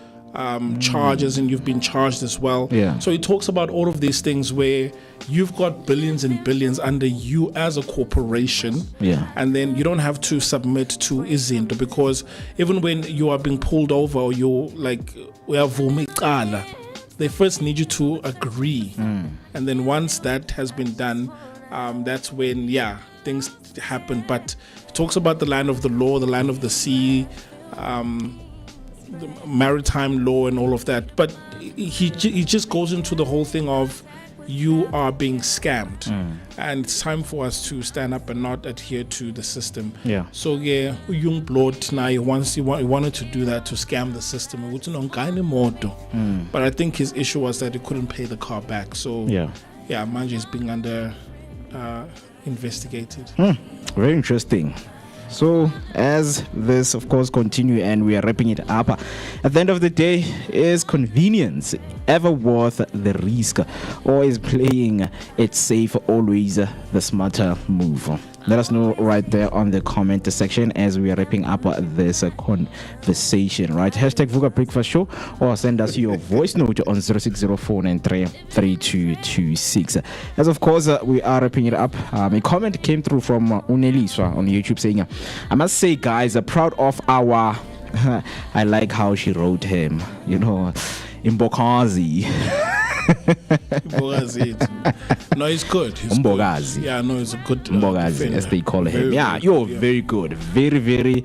charges, and you've been charged as well. Yeah. So it talks about all of these things where you've got billions and billions under you as a corporation. Yeah. And then you don't have to submit to izinto, because even when you are being pulled over or you're like, they first need you to agree. And then once that has been done, that's when, things happen. But it talks about the land of the law, the land of the sea, the maritime law and all of that. But he just goes into the whole thing of you are being scammed. And it's time for us to stand up and not adhere to the system. Yeah. So young blood now he wanted to do that, to scam the system. But I think his issue was that he couldn't pay the car back. So Manje is being under investigated. Very interesting. So as this of course continue and we are wrapping it up, at the end of the day, is convenience ever worth the risk, or is playing it safe always the smarter move? Let us know right there on the comment section as we are wrapping up this conversation, right? Hashtag Vooka Breakfast Show, or send us your voice note on 0604933226. As of course we are wrapping it up, a comment came through from Uneliswa on YouTube saying, I must say guys, proud of our I like how she wrote him, Imbokazi. No, he's good. Mbogazi. Good. Yeah, no, he's a good Mbogazi, as they call him. Very good. Very, very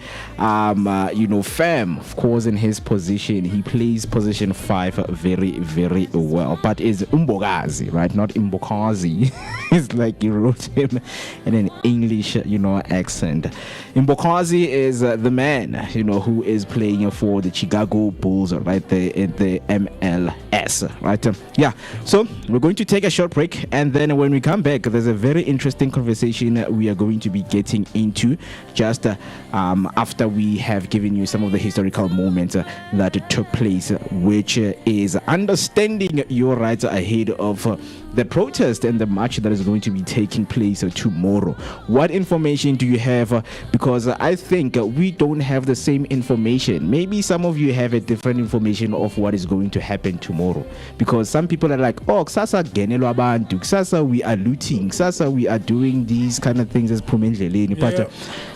firm, of course, in his position. He plays position 5 very, very well. But is Mbogazi, right? Not Imbokazi. It's like you wrote him in an English, accent. Mbokazi is the man, who is playing for the Chicago Bulls, right there in the MLS, right? So we're going to take a short break, and then when we come back, there's a very interesting conversation we are going to be getting into just after we have given you some of the historical moments that took place, which is understanding your rights ahead of the protest and the march that is going to be taking place tomorrow. What information do you have? Because I think we don't have the same information. Maybe some of you have a different information of what is going to happen tomorrow, because some people are like, oh, kusasa genelo abantu, kusasa we are looting, kusasa we are doing these kind of things as Pumendleleni. But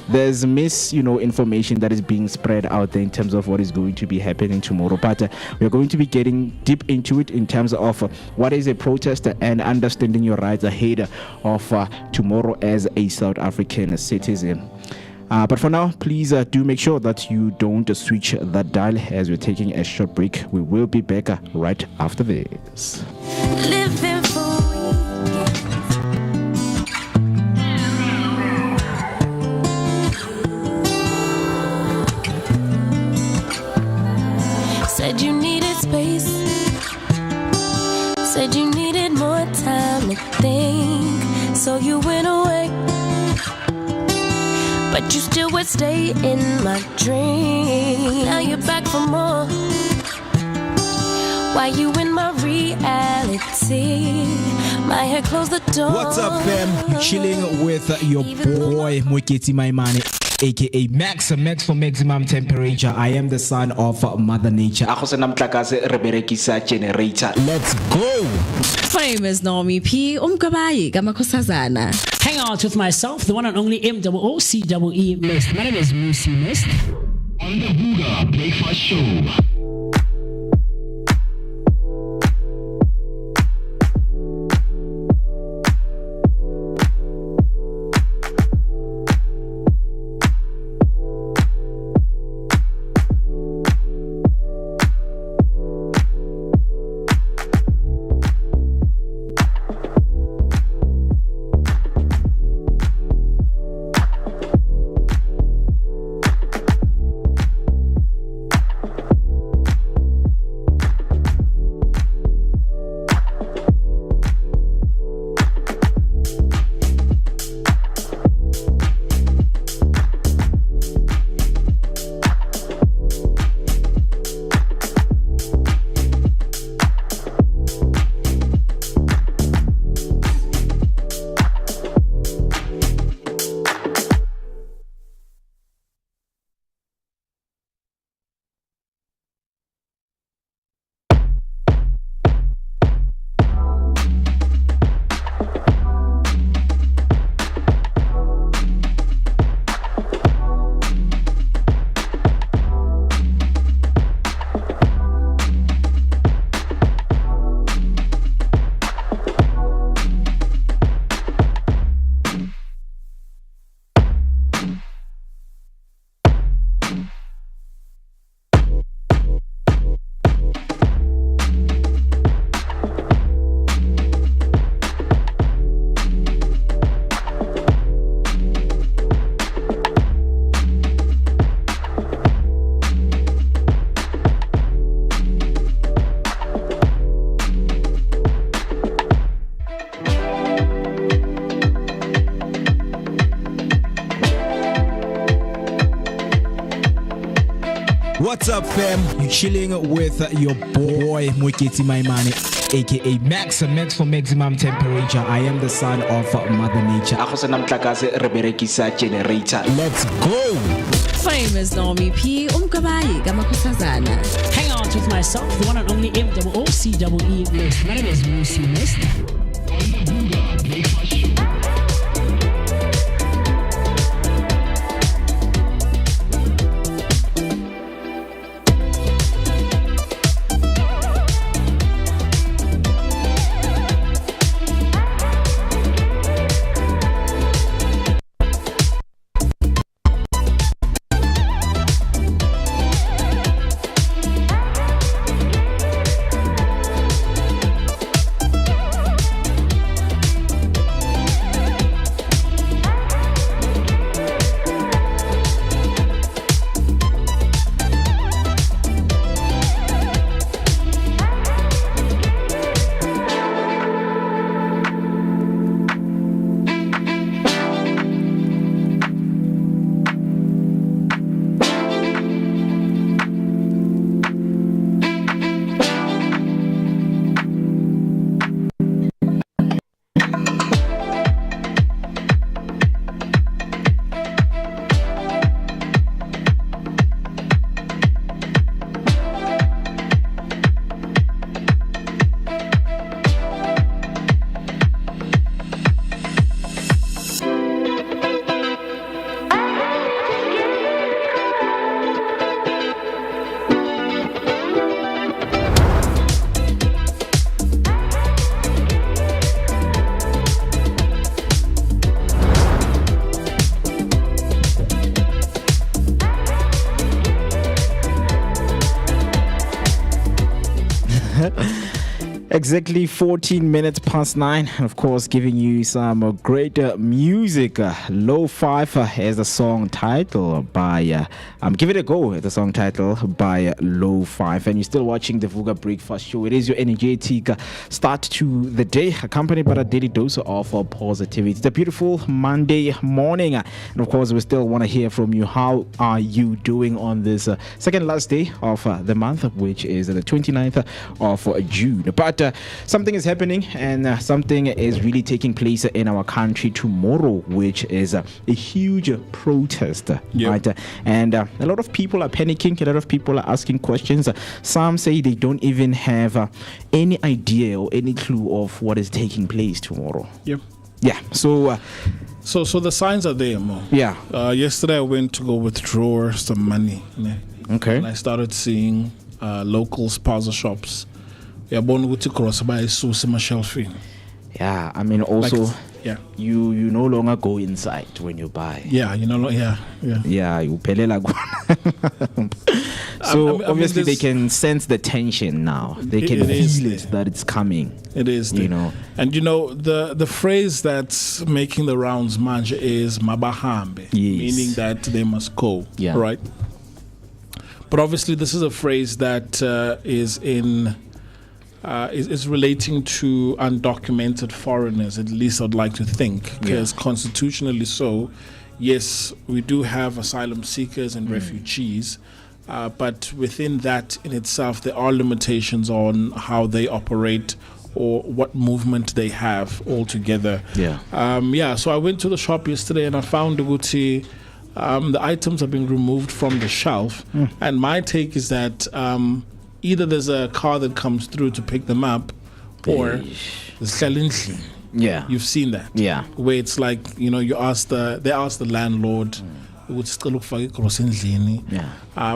there's information that is being spread out there in terms of what is going to be happening tomorrow. But we're going to be getting deep into it in terms of what is a protest and understanding your rights ahead of tomorrow as a South African citizen. But for now, please do make sure that you don't switch that dial as we're taking a short break. We will be back right after this. Living for said you needed space, said you needed more time to think, so you went away, but you still would stay in my dream. Now you're back for more. Why you in my reality? My hair closed the door. What's up, fam? Chilling with your boy Moeketsi Maimane, aka Max for maximum temperature. I am the son of Mother Nature. Generator. Let's go. Famous NommyP, umkabayi kamakhosazana. Hang out with myself, the one and only MOOCEE Mist. My name is MooCee Mist. On the Vooka Breakfast Show. What's up, fam? You chilling with your boy Moeketsi, aka Max for maximum temperature. I am the son of Mother Nature. Let's go. Famous NommyP, umkabayi kamakhosazana. Hang out with myself, the one and only MOOCEE Mist. My name is MooCee Mist. On the Vooka Breakfast Show. Exactly 14 minutes past 9, and of course giving you some great music. Low 5 has a song title by Give It a Go, the song title by Low 5, and you're still watching the Vooka Breakfast Show. It is your energetic start to the day, accompanied by a daily dose of positivity. It's a beautiful Monday morning, and of course we still want to hear from you. How are you doing on this second last day of the month, which is the 29th of June? But But something is happening, and something is really taking place in our country tomorrow, which is a huge protest, right? And a lot of people are panicking. A lot of people are asking questions. Some say they don't even have any idea or any clue of what is taking place tomorrow. Yeah. So the signs are there, Mo. Yeah. Yesterday I went to go withdraw some money. Okay. And I started seeing local spaza shops. Yeah, yeah, I mean also yeah, you no longer go inside when you buy. Yeah, you know, yeah. You pelela. So obviously they can sense the tension now. They can feel it that it's coming. It is, you know. And you know the phrase that's making the rounds manje is mabahambe, meaning that they must go. Yeah. Right. But obviously this is a phrase that is relating to undocumented foreigners, at least I'd like to think, because constitutionally so, yes, we do have asylum seekers and refugees, but within that in itself there are limitations on how they operate or what movement they have altogether. So I went to the shop yesterday and I found Uguti, the items are being removed from the shelf, and my take is that either there's a car that comes through to pick them up, or you've seen that, where it's like, you know, they ask the landlord, I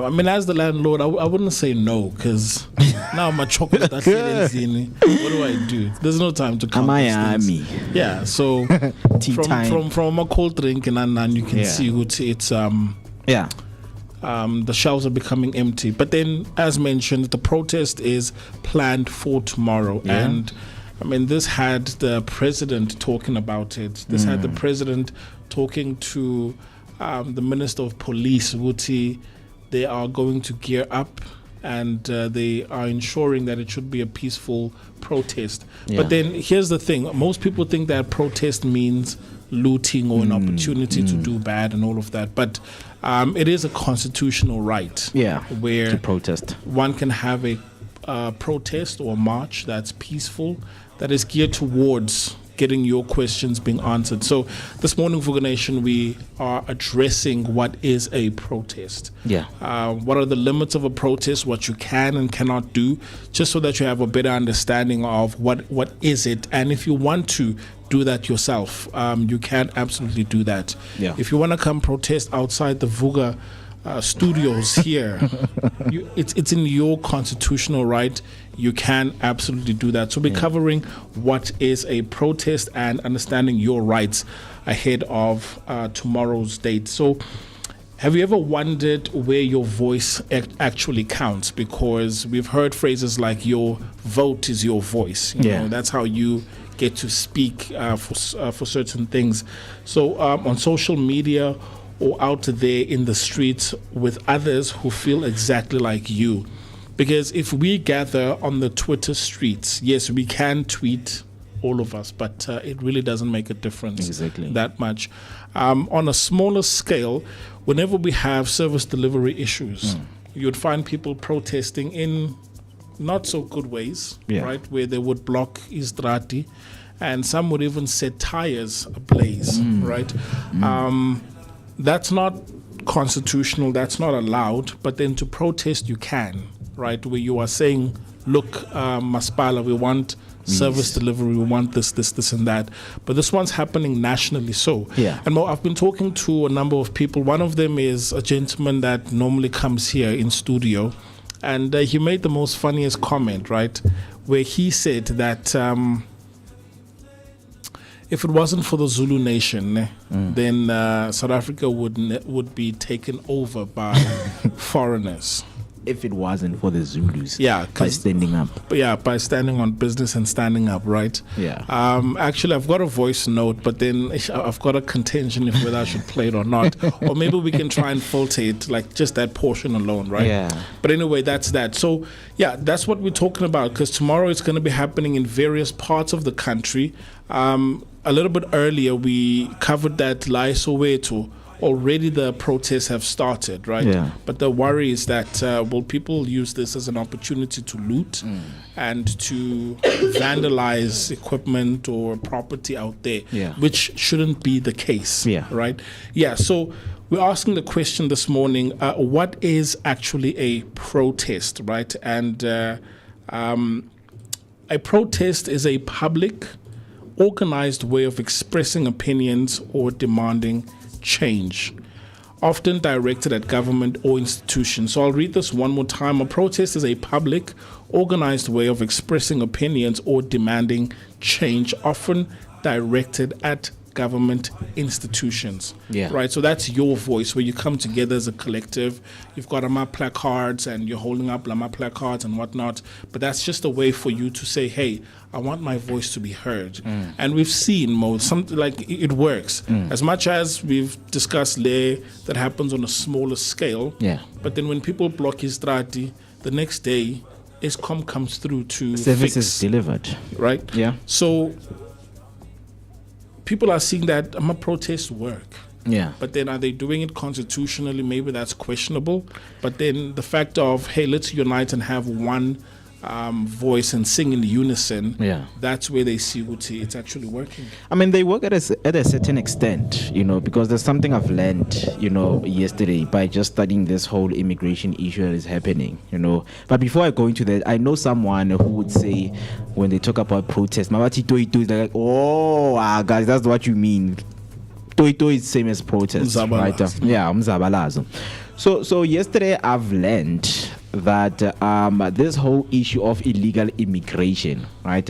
mean, as the landlord, I wouldn't say no, because now my chocolate what do I do? There's no time to count these things. Yeah, so from a cold drink and you can see it's the shelves are becoming empty. But then, as mentioned, the protest is planned for tomorrow. And I mean, this had the president talking about it. This had the president talking to the Minister of Police, Wuti. They are going to gear up and they are ensuring that it should be a peaceful protest. But then here's the thing. Most people think that protest means looting or an opportunity to do bad and all of that. But it is a constitutional right where to protest. One can have a protest or march that's peaceful, that is geared towards getting your questions being answered. So this morning, Vooka Nation, we are addressing what is a protest. What are the limits of a protest, what you can and cannot do, just so that you have a better understanding of what is it. And if you want to do that yourself, you can absolutely do that. If you want to come protest outside the Vooka studios here, it's in your constitutional right. You can absolutely do that. So we're covering what is a protest and understanding your rights ahead of tomorrow's date. So have you ever wondered where your voice actually counts? Because we've heard phrases like your vote is your voice. You know, that's how you get to speak for certain things. So on social media or out there in the streets with others who feel exactly like you. Because if we gather on the Twitter streets, yes, we can tweet, all of us, but it really doesn't make a difference that much. On a smaller scale, whenever we have service delivery issues, you'd find people protesting in not so good ways, right? Where they would block Istrati, and some would even set tires ablaze, right? That's not constitutional, that's not allowed, but then to protest you can, right? Where you are saying, look, Maspala, we want service delivery, we want this and that. But this one's happening nationally so. And I've been talking to a number of people. One of them is a gentleman that normally comes here in studio, and he made the most funniest comment, right? Where he said that if it wasn't for the Zulu nation, then South Africa would be taken over by foreigners. If it wasn't for the Zulus, by standing up. By standing on business and standing up, right? Actually, I've got a voice note, but then I've got a contention if whether I should play it or not. Or maybe we can try and filter it, like just that portion alone, right? But anyway, that's that. So, that's what we're talking about, because tomorrow it's going to be happening in various parts of the country. A little bit earlier, we covered that Lai Soweto already the protests have started, right? Yeah. But the worry is that will people use this as an opportunity to loot and to vandalize equipment or property out there, which shouldn't be the case, right? Yeah, so we're asking the question this morning, what is actually a protest, right? And a protest is a public, organized way of expressing opinions or demanding change, often directed at government or institutions. So I'll read this one more time. A protest is a public, organized way of expressing opinions or demanding change, often directed at government institutions. Right. So that's your voice, where you come together as a collective. You've got Lama placards and you're holding up Lama placards and whatnot. But that's just a way for you to say, hey, I want my voice to be heard. And we've seen something like it works. As much as we've discussed there, that happens on a smaller scale. But then when people block Istrati, the next day ESCOM comes through to services delivered. Right? So people are seeing that protest work. But then are they doing it constitutionally? Maybe that's questionable. But then the fact of, hey, let's unite and have one voice and sing in unison, that's where they see it's actually working. I mean, they work at a certain extent, because there's something I've learned, yesterday by just studying this whole immigration issue that is happening, But before I go into that, I know someone who would say, when they talk about protest, they're like, guys, that's what you mean. Toito is same as protest, right? Mzabalazo. So yesterday I've learned that this whole issue of illegal immigration, right?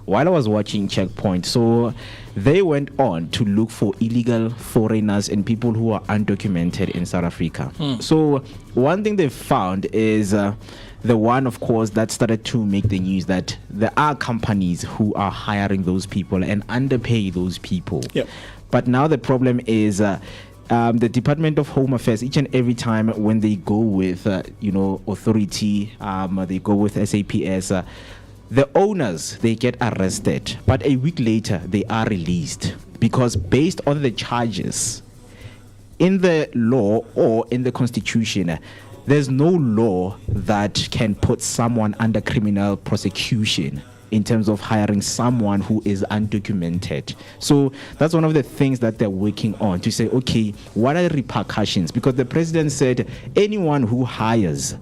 While I was watching Checkpoint, so they went on to look for illegal foreigners and people who are undocumented in South Africa. So one thing they found is the one, of course, that started to make the news, that there are companies who are hiring those people and underpay those people. But now the problem is the Department of Home Affairs, each and every time when they go with, authority, they go with SAPS, the owners, they get arrested. But a week later, they are released. Because based on the charges in the law or in the Constitution, there's no law that can put someone under criminal prosecution in terms of hiring someone who is undocumented. So that's one of the things that they're working on, to say, okay, what are the repercussions? Because the president said anyone who hires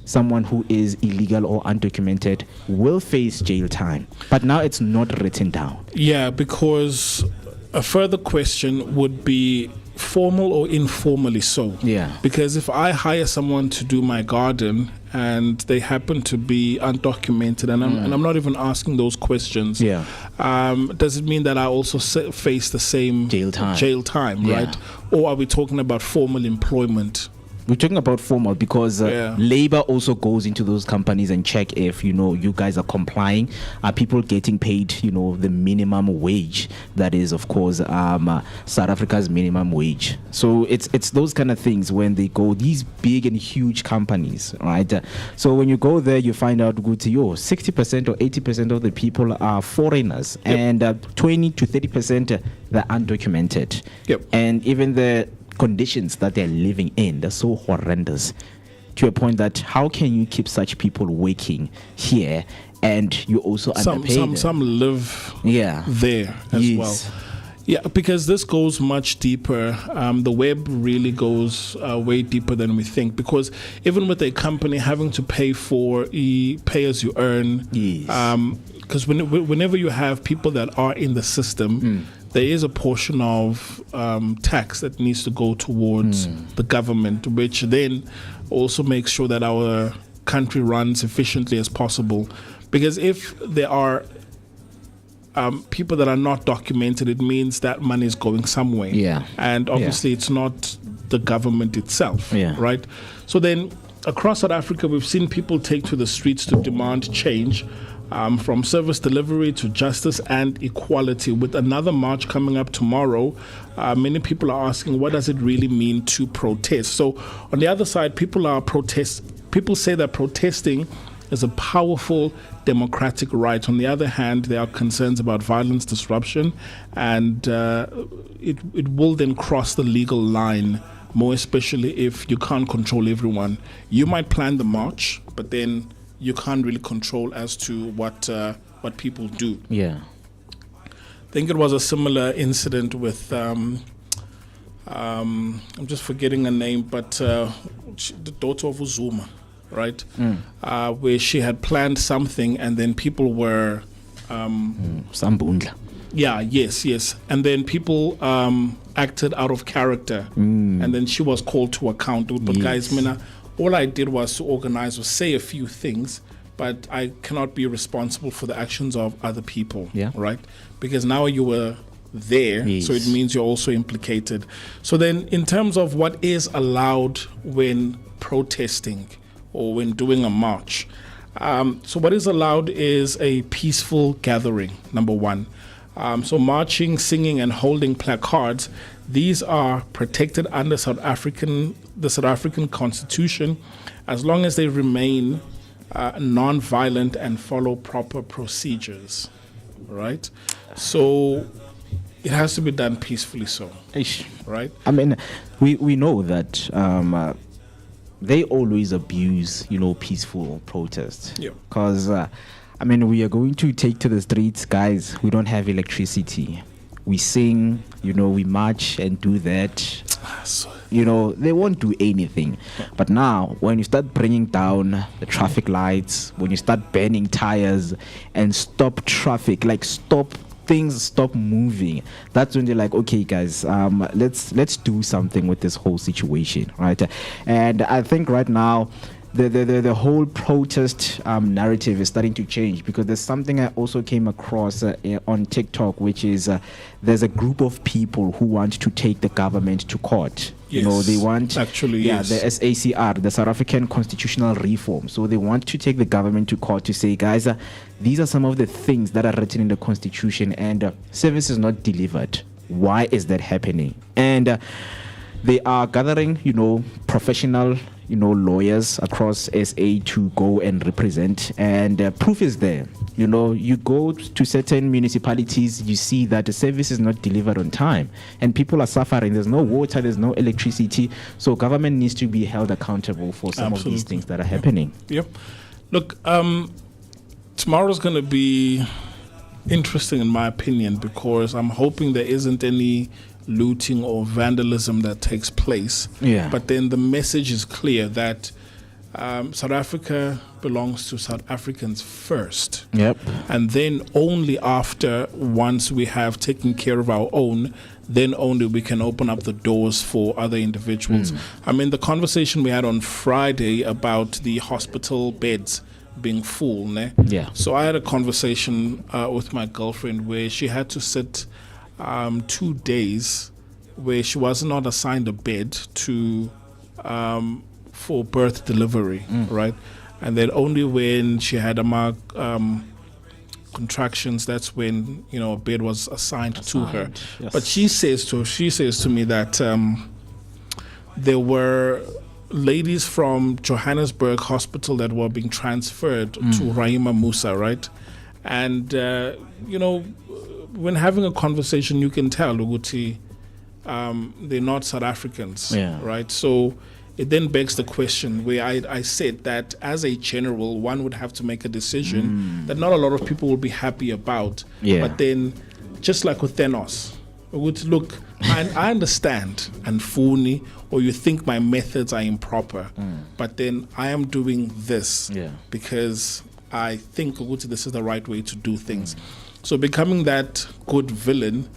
someone who is illegal or undocumented will face jail time. But now it's not written down. Yeah, because a further question would be formal or informally so. Because if I hire someone to do my garden and they happen to be undocumented, and I'm not even asking those questions, does it mean that I also face the same jail time, right? Or are we talking about formal employment? We're talking about formal because labor also goes into those companies and check if, you guys are complying. Are people getting paid, the minimum wage? That is, of course, South Africa's minimum wage. So it's those kind of things when they go, these big and huge companies, right? So when you go there, you find out, 60% or 80% of the people are foreigners, and 20 to 30% they're undocumented. And even the conditions that they're living in, they're so horrendous, to a point that how can you keep such people working here and you also underpay them? Some live there as well. Yeah, because this goes much deeper. The web really goes way deeper than we think, because even with a company having to pay for pay as you earn, because whenever you have people that are in the system, there is a portion of tax that needs to go towards the government, which then also makes sure that our country runs efficiently as possible. Because if there are people that are not documented, it means that money is going somewhere. And obviously it's not the government itself, right? So then across South Africa, we've seen people take to the streets to demand change. From service delivery to justice and equality. With another march coming up tomorrow, many people are asking, what does it really mean to protest? So on the other side, people say that protesting is a powerful democratic right. On the other hand, there are concerns about violence disruption, and it will then cross the legal line, more especially if you can't control everyone. You might plan the march, but then you can't really control as to what people do. Yeah. I think it was a similar incident with I'm just forgetting her name, but the daughter of Uzuma, right? Where she had planned something, and then people were Sambundla. Yeah, yes. And then people acted out of character, and then she was called to account. But guys, Mina, all I did was to organize or say a few things, but I cannot be responsible for the actions of other people, right? Because now you were there, so it means you're also implicated. So then, in terms of what is allowed when protesting or when doing a march, so what is allowed is a peaceful gathering, number one. So marching, singing, and holding placards, these are protected under the South African Constitution, as long as they remain non-violent and follow proper procedures, right? So it has to be done peacefully, right? I mean, we know that they always abuse, peaceful protests. Yeah. Because, I mean, we are going to take to the streets, guys. We don't have electricity. We sing, we march and do that. They won't do anything. But now, when you start bringing down the traffic lights, when you start burning tires and stop traffic, like stop moving, that's when they're like, okay, guys, let's do something with this whole situation, right? And I think right now the whole protest narrative is starting to change, because there's something I also came across on TikTok, which is there's a group of people who want to take the government to court. Yes, they want actually, the SACR, the South African Constitutional Reform. So they want to take the government to court to say, guys, these are some of the things that are written in the Constitution, and service is not delivered. Why is that happening? And they are gathering, professional, lawyers across SA to go and represent, and proof is there. You go to certain municipalities, you see that the service is not delivered on time, and people are suffering. There's no water, there's no electricity, so government needs to be held accountable for some of these things that are happening. Yep. Look, tomorrow's going to be interesting in my opinion, because I'm hoping there isn't any looting or vandalism that takes place. Yeah. But then the message is clear that South Africa belongs to South Africans first. Yep. And then only after, once we have taken care of our own, then only we can open up the doors for other individuals. I mean, the conversation we had on Friday about the hospital beds being full, ne? Yeah. So I had a conversation with my girlfriend where she had to sit 2 days where she was not assigned a bed to for birth delivery, right? And then only when she had contractions, that's when a bed was assigned to her. Yes. But she says to me that there were ladies from Johannesburg Hospital that were being transferred to Rahima Musa, right? And when having a conversation, you can tell Uguti, they're not South Africans, right? So it then begs the question where I said that as a general, one would have to make a decision that not a lot of people will be happy about. But then, just like with Thanos, Uguti, look, I understand, and Funi, or you think my methods are improper, but then I am doing this because I think Uguti, this is the right way to do things. So becoming that good villain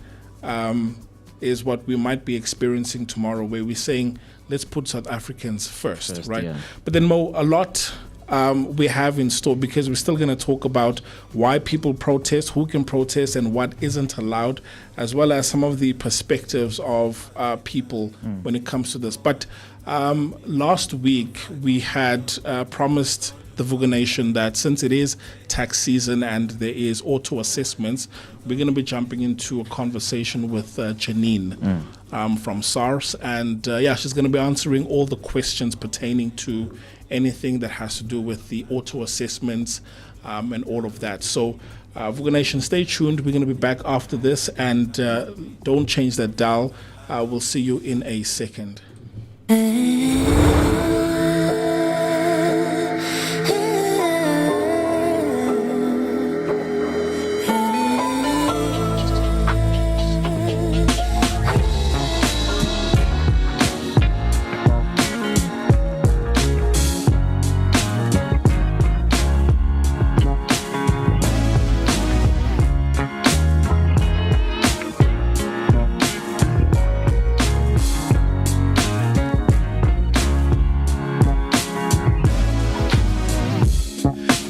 is what we might be experiencing tomorrow, where we're saying, let's put South Africans first, right? Yeah. But then, Mo, a lot we have in store, because we're still going to talk about why people protest, who can protest, and what isn't allowed, as well as some of the perspectives of people when it comes to this. But last week, we had promised the Vooka Nation that since it is tax season and there is auto assessments, we're going to be jumping into a conversation with Janine from SARS, and she's going to be answering all the questions pertaining to anything that has to do with the auto assessments and all of that. So Vooka Nation, stay tuned. We're going to be back after this, and don't change that dial. We'll see you in a second.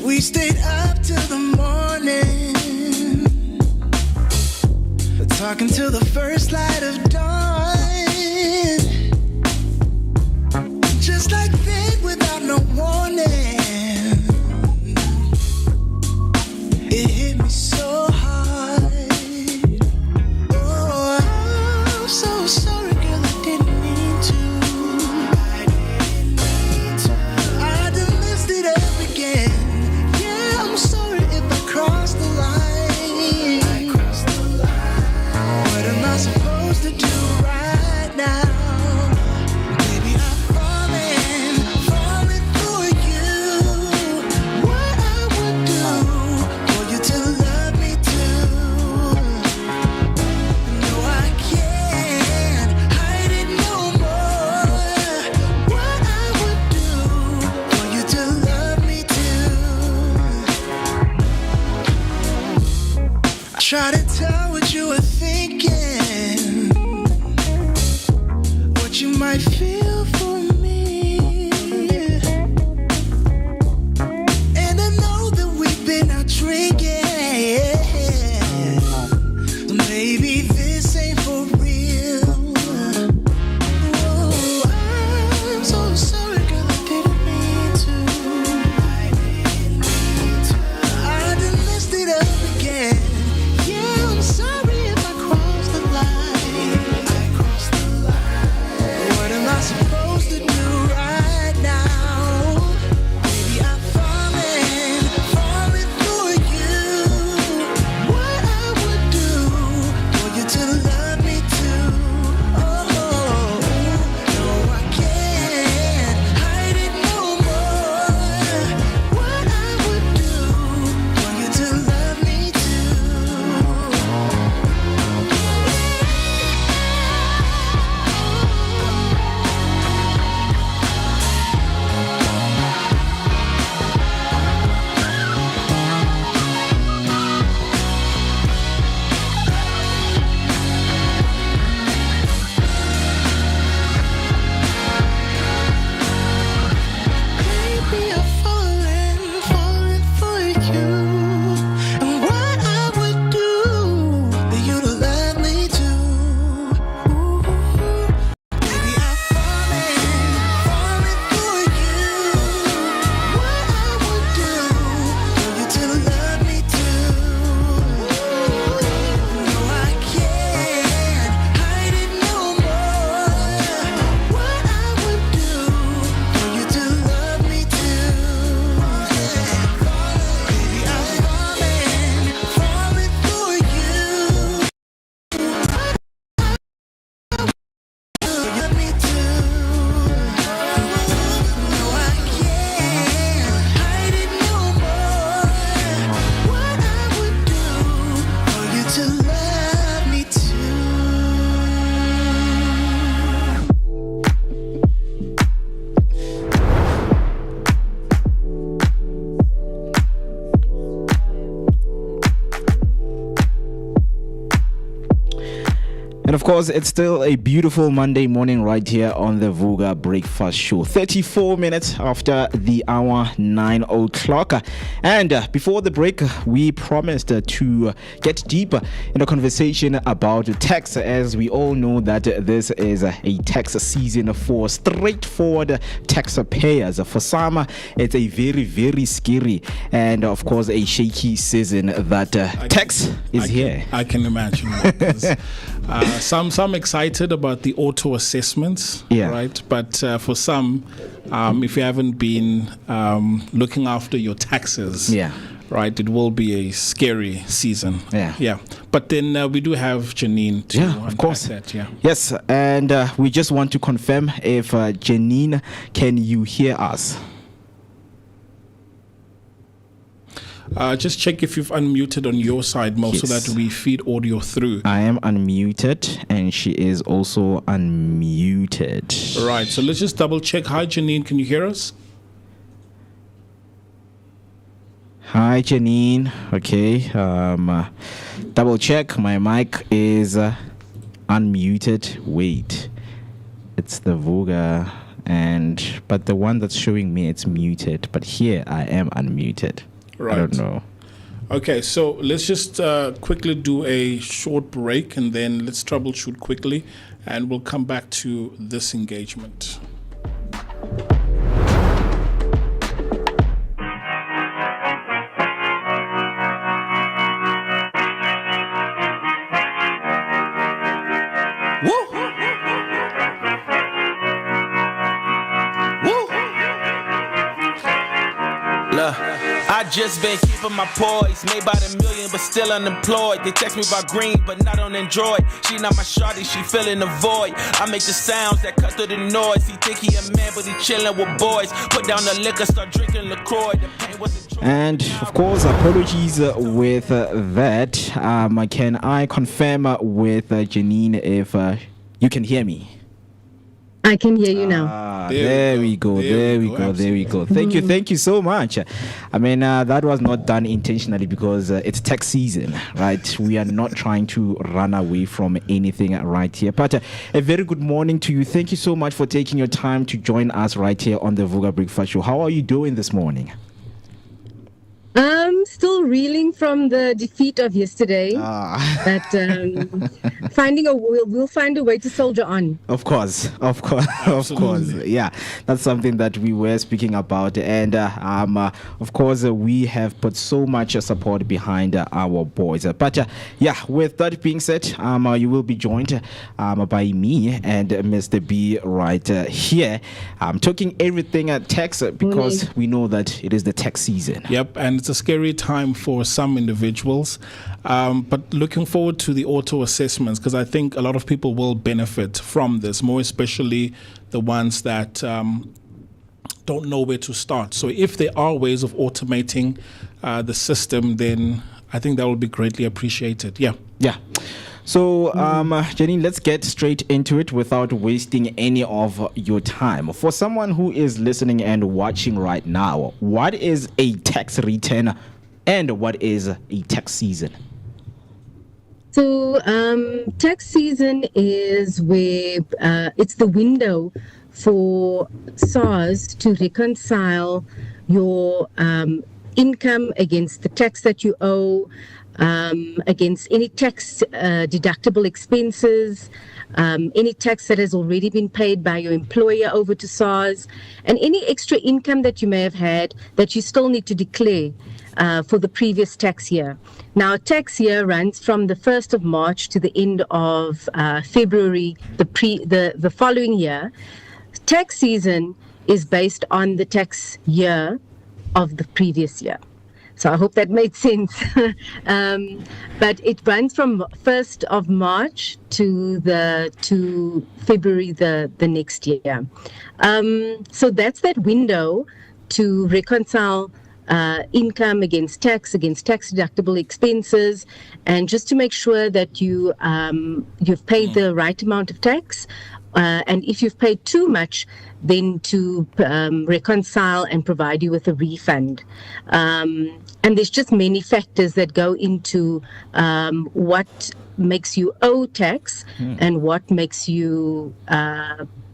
We stayed up till the morning, talking till the first light of dawn. Just like that, without no warning, it hit me so hard. Oh, I'm so sorry, girl, I didn't mean to. I done messed it up again. I'm sorry if I crossed the line. What am I supposed to do right now? Baby, I'm falling for you. What I would do for you to love me too. No, I can't hide it no more. What I would do for you to love me too. Try to tell what you were thinking, what you might feel for me. And I know that we've been out drinking. Maybe this ain't for real. Oh, I'm so sorry, girl, I didn't mean to. I done messed it up again. Yeah, I'm sorry if I crossed the line. What am I supposed to do right now? Baby, I'm falling for you. What I would do for you to love me too. Oh, no, I can't hide it no more. What I would do for you to love me too. Baby, I'm falling for you. And what I would do for you to love me too. Baby, I'm falling for you. What I would do for you to love me too. No, I can't hide it no more. What I would do for you to love me too. Baby, I'm falling for you. Love me too. No, I can't hide it no more. What I would do for you to love me too. And of course, it's still a beautiful Monday morning right here on the Vooka Breakfast Show. 34 minutes after the hour, 9 o'clock. And before the break, we promised to get deeper in a conversation about tax, as we all know that this is a tax season for straightforward taxpayers. For some, it's a very, very scary and, of course, a shaky season that tax is here. I can imagine. Because, Some excited about the auto assessments, right? But for some, if you haven't been looking after your taxes, right, it will be a scary season. Yeah. But then we do have Janine to of course. that. Yes, and we just want to confirm if Janine, can you hear us? Just check if you've unmuted on your side, Mo, so that we feed audio through. I am unmuted, and she is also unmuted. Right, so let's just double check. Hi, Janine, can you hear us? Hi, Janine. Okay, double check. My mic is unmuted. Wait, it's the Vooka, but the one that's showing me, it's muted. But here I am unmuted. Right. I don't know. Okay, so let's just quickly do a short break, and then let's troubleshoot quickly, and we'll come back to this engagement. I just been keeping my poise, made by the million but still unemployed. They text me about green but not on Android. She not my shawty, she filling the void. I make the sounds that cut through the noise. He think he a man but he chilling with boys. Put down the liquor, start drinking LaCroix. The pain was a and of course, apologies with that. Can I confirm with Janine if you can hear me? I can hear you now. There we go. Thank you so much. I mean, that was not done intentionally because it's tax season, right? We are not trying to run away from anything right here. But a very good morning to you. Thank you so much for taking your time to join us right here on the Vooka Breakfast Show. How are you doing this morning? I'm still reeling from the defeat of yesterday. But we'll find a way to soldier on. Of course. Yeah, that's something that we were speaking about, and of course we have put so much support behind our boys. But with that being said, you will be joined by me and Mr. B right here. I'm talking everything tax because we know that it is the tax season. Yep, and it's a scary time for some individuals, but looking forward to the auto assessments because I think a lot of people will benefit from this, more especially the ones that don't know where to start. So if there are ways of automating the system, then I think that will be greatly appreciated. Yeah. So, Janine, let's get straight into it without wasting any of your time. For someone who is listening and watching right now, what is a tax return and what is a tax season? So, tax season is where it's the window for SARS to reconcile your income against the tax that you owe, against any tax deductible expenses, any tax that has already been paid by your employer over to SARS, and any extra income that you may have had that you still need to declare for the previous tax year. Now, tax year runs from the 1st of March to the end of February the following year. Tax season is based on the tax year of the previous year. So I hope that made sense. But it runs from 1st of March to February the next year. So that's that window to reconcile income against tax deductible expenses, and just to make sure that you've paid the right amount of tax. And if you've paid too much, then to reconcile and provide you with a refund. And there's just many factors that go into what makes you owe tax and what makes you,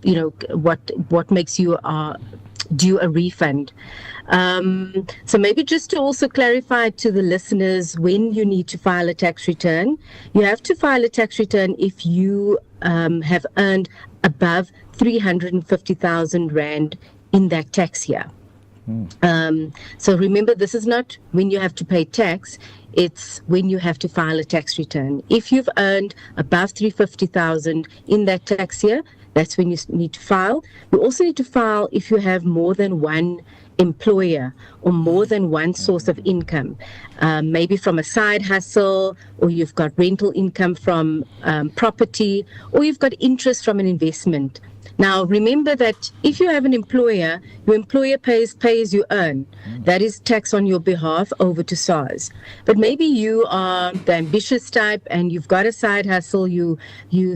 what makes you due a refund. So maybe just to also clarify to the listeners when you need to file a tax return. You have to file a tax return if you have earned above 350,000 Rand in that tax year. So remember, this is not when you have to pay tax, it's when you have to file a tax return. If you've earned above 350,000 in that tax year, that's when you need to file. You also need to file if you have more than one employer or more than one source of income, maybe from a side hustle, or you've got rental income from property, or you've got interest from an investment. Now, remember that if you have an employer, your employer pays as you earn. That is tax on your behalf over to SARS. But maybe you are the ambitious type and you've got a side hustle. You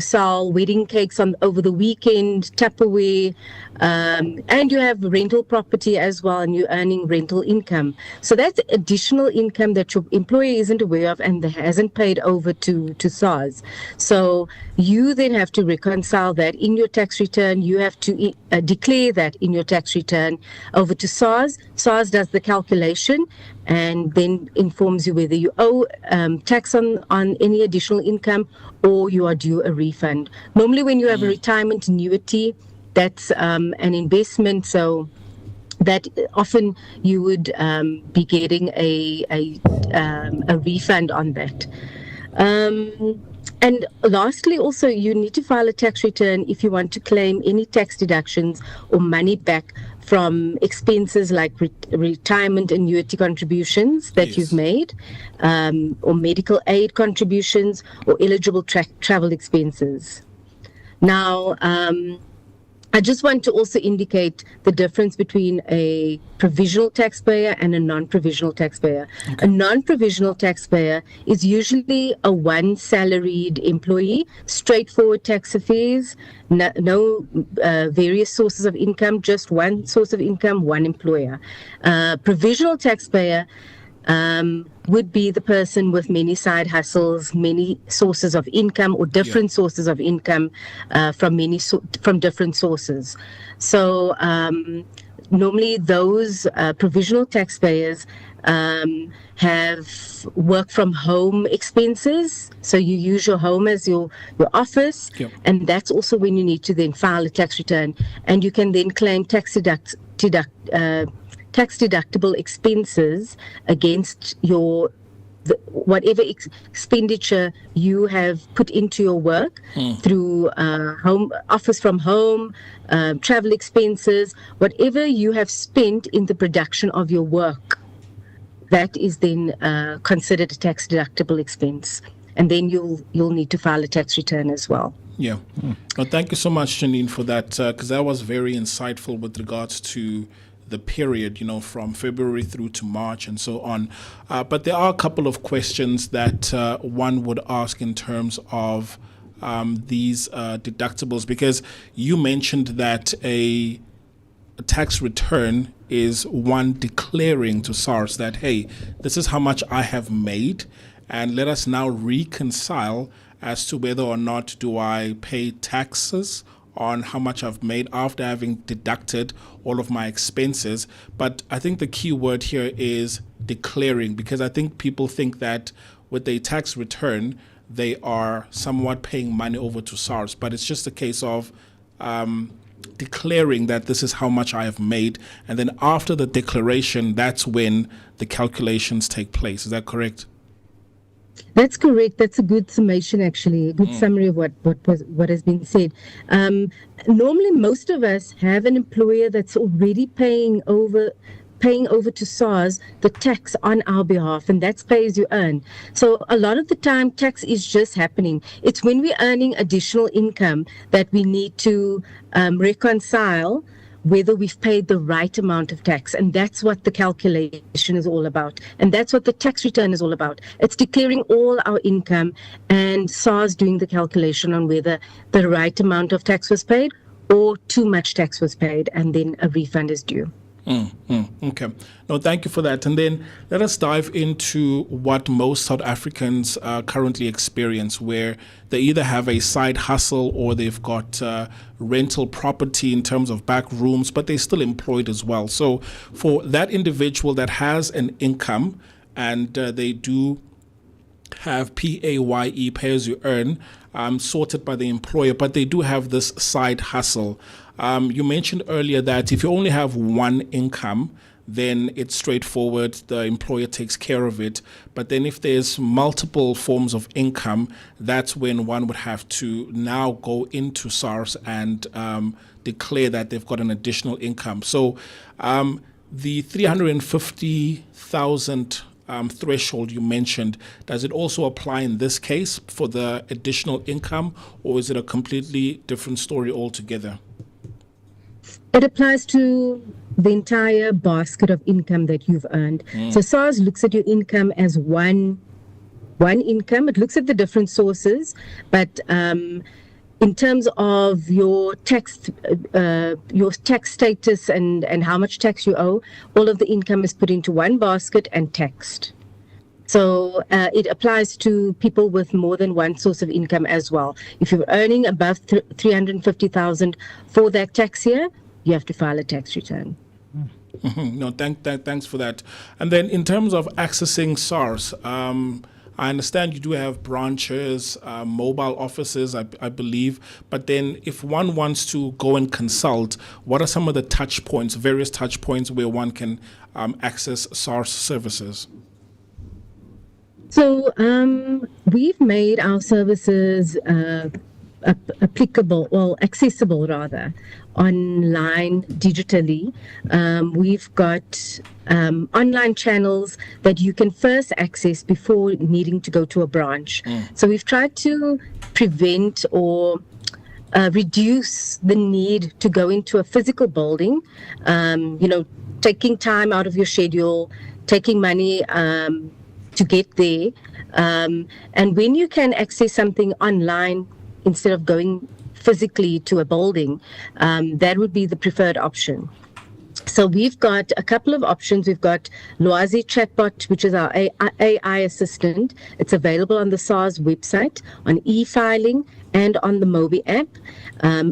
sell wedding cakes over the weekend, Tupperware, and you have rental property as well, and you're earning rental income. So that's additional income that your employer isn't aware of and that hasn't paid over to SARS. So you then have to reconcile that in your tax return. You have to declare that in your tax return over to SARS. SARS does the calculation and then informs you whether you owe tax on any additional income or you are due a refund. Normally when you have a retirement annuity, that's an investment, so that often you would be getting a refund on that. And lastly, also, you need to file a tax return if you want to claim any tax deductions or money back from expenses like retirement annuity contributions that you've made, or medical aid contributions, or eligible travel expenses. Now, I just want to also indicate the difference between a provisional taxpayer and a non-provisional taxpayer. Okay. A non-provisional taxpayer is usually a one salaried employee, straightforward tax affairs, no various sources of income, just one source of income, one employer. Provisional taxpayer would be the person with many side hustles, many sources of income, or different sources of income from different sources. So normally those provisional taxpayers have work from home expenses. So you use your home as your office, and that's also when you need to then file a tax return, and you can then claim tax deductible expenses against whatever expenditure you have put into your work through office from home, travel expenses, whatever you have spent in the production of your work. That is then considered a tax deductible expense, and then you'll need to file a tax return as well. Yeah. Well, thank you so much, Janine, for that, because that was very insightful with regards to the period, from February through to March and so on. But there are a couple of questions that one would ask in terms of these deductibles, because you mentioned that a tax return is one declaring to SARS that, hey, this is how much I have made, and let us now reconcile as to whether or not do I pay taxes on how much I've made after having deducted all of my expenses. But I think the key word here is declaring, because I think people think that with a tax return, they are somewhat paying money over to SARS, but it's just a case of declaring that this is how much I have made. And then after the declaration, that's when the calculations take place. Is that correct? That's correct. That's a good summation, actually, a good summary of what has been said. Normally, most of us have an employer that's already paying over to SARS the tax on our behalf, and that's pay as you earn. So a lot of the time, tax is just happening. It's when we're earning additional income that we need to reconcile whether we've paid the right amount of tax. And that's what the calculation is all about. And that's what the tax return is all about. It's declaring all our income and SARS doing the calculation on whether the right amount of tax was paid or too much tax was paid, and then a refund is due. Okay. No, thank you for that. And then let us dive into what most South Africans currently experience, where they either have a side hustle or they've got rental property in terms of back rooms, but they're still employed as well. So for that individual that has an income and they do have PAYE, pay as you earn, sorted by the employer, but they do have this side hustle. You mentioned earlier that if you only have one income, then it's straightforward. The employer takes care of it. But then if there's multiple forms of income, that's when one would have to now go into SARS and declare that they've got an additional income. So the 350,000 threshold you mentioned, does it also apply in this case for the additional income, or is it a completely different story altogether? It applies to the entire basket of income that you've earned. So SARS looks at your income as one income. It looks at the different sources, but in terms of your tax status and how much tax you owe, all of the income is put into one basket and taxed. So it applies to people with more than one source of income as well. If you're earning above 350,000 for that tax year, you have to file a tax return. No, thanks for that. And then in terms of accessing SARS, I understand you do have branches, mobile offices, I believe. But then if one wants to go and consult, what are some of the touch points, various touch points where one can access SARS services? So we've made our services accessible rather, online, digitally. We've got online channels that you can first access before needing to go to a branch. So we've tried to prevent or reduce the need to go into a physical building, taking time out of your schedule, taking money to get there. And when you can access something online instead of going physically to a building, that would be the preferred option. So we've got a couple of options. We've got Lwazi Chatbot, which is our AI assistant. It's available on the SARS website, on e-filing, and on the MooCee app.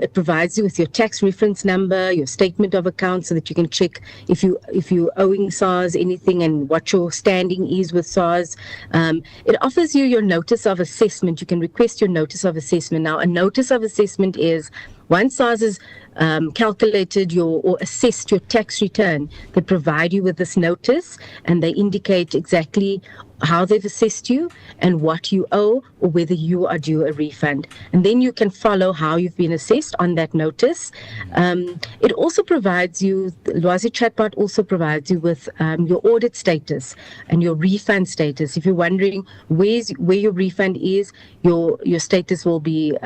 It provides you with your tax reference number, your statement of account, so that you can check if you're owing SARS anything and what your standing is with SARS. It offers you your notice of assessment. You can request your notice of assessment. Now, a notice of assessment is once SARS has calculated or assessed your tax return, they provide you with this notice and they indicate exactly how they've assessed you and what you owe, or whether you are due a refund. And then you can follow how you've been assessed on that notice. It also provides you, Lwazi Chatbot also provides you with your audit status and your refund status. If you're wondering where your refund is, your status will be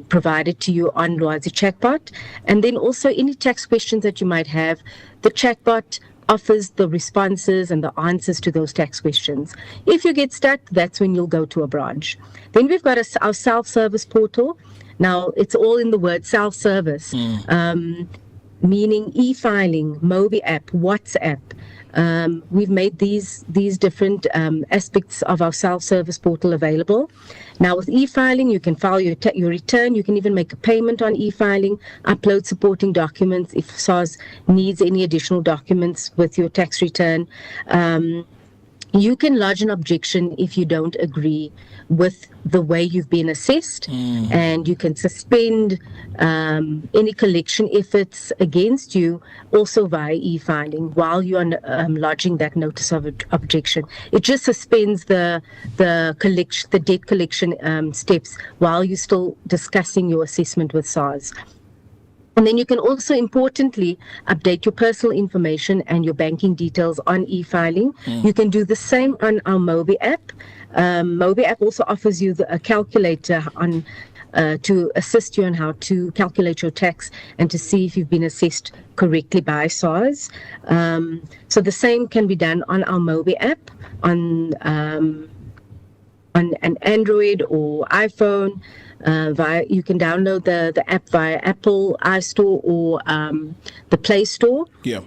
provided to you on Lwazi Chatbot. And then also any tax questions that you might have, the chatbot offers the responses and the answers to those tax questions. If you get stuck, that's when you'll go to a branch. Then we've got our self-service portal. Now, it's all in the word self-service, meaning e-filing, MooCee app, WhatsApp. We've made these different aspects of our self-service portal available. Now, with e-filing, you can file your return. You can even make a payment on e-filing, upload supporting documents if SARS needs any additional documents with your tax return. You can lodge an objection if you don't agree with the way you've been assessed, and you can suspend any collection efforts against you also via e-filing while you are lodging that notice of objection. It just suspends the debt collection steps while you're still discussing your assessment with SARS. And then you can also importantly update your personal information and your banking details on e-filing. You can do the same on our MooCee app. MooCee app also offers you a calculator on to assist you on how to calculate your tax and to see if you've been assessed correctly by SARS. So the same can be done on our MooCee app on an Android or iPhone. You can download the app via Apple iStore or the Play Store. Yeah.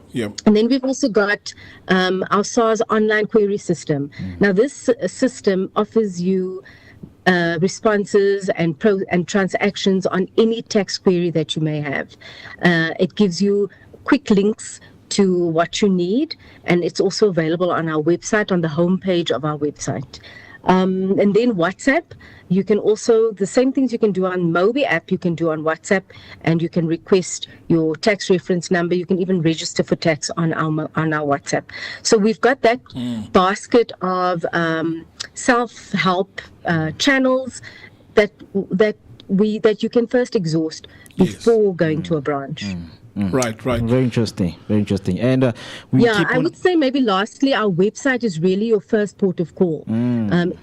And then we've also got our SARS online query system. Now, this system offers you responses and transactions on any tax query that you may have. It gives you quick links to what you need, and it's also available on our website, on the homepage of our website. And then WhatsApp. You can also, the same things you can do on MooCee app, you can do on WhatsApp, and you can request your tax reference number. You can even register for tax on our WhatsApp. So we've got that basket of self-help channels that you can first exhaust before going to a branch. Right. Very interesting. And I would say maybe lastly, our website is really your first port of call.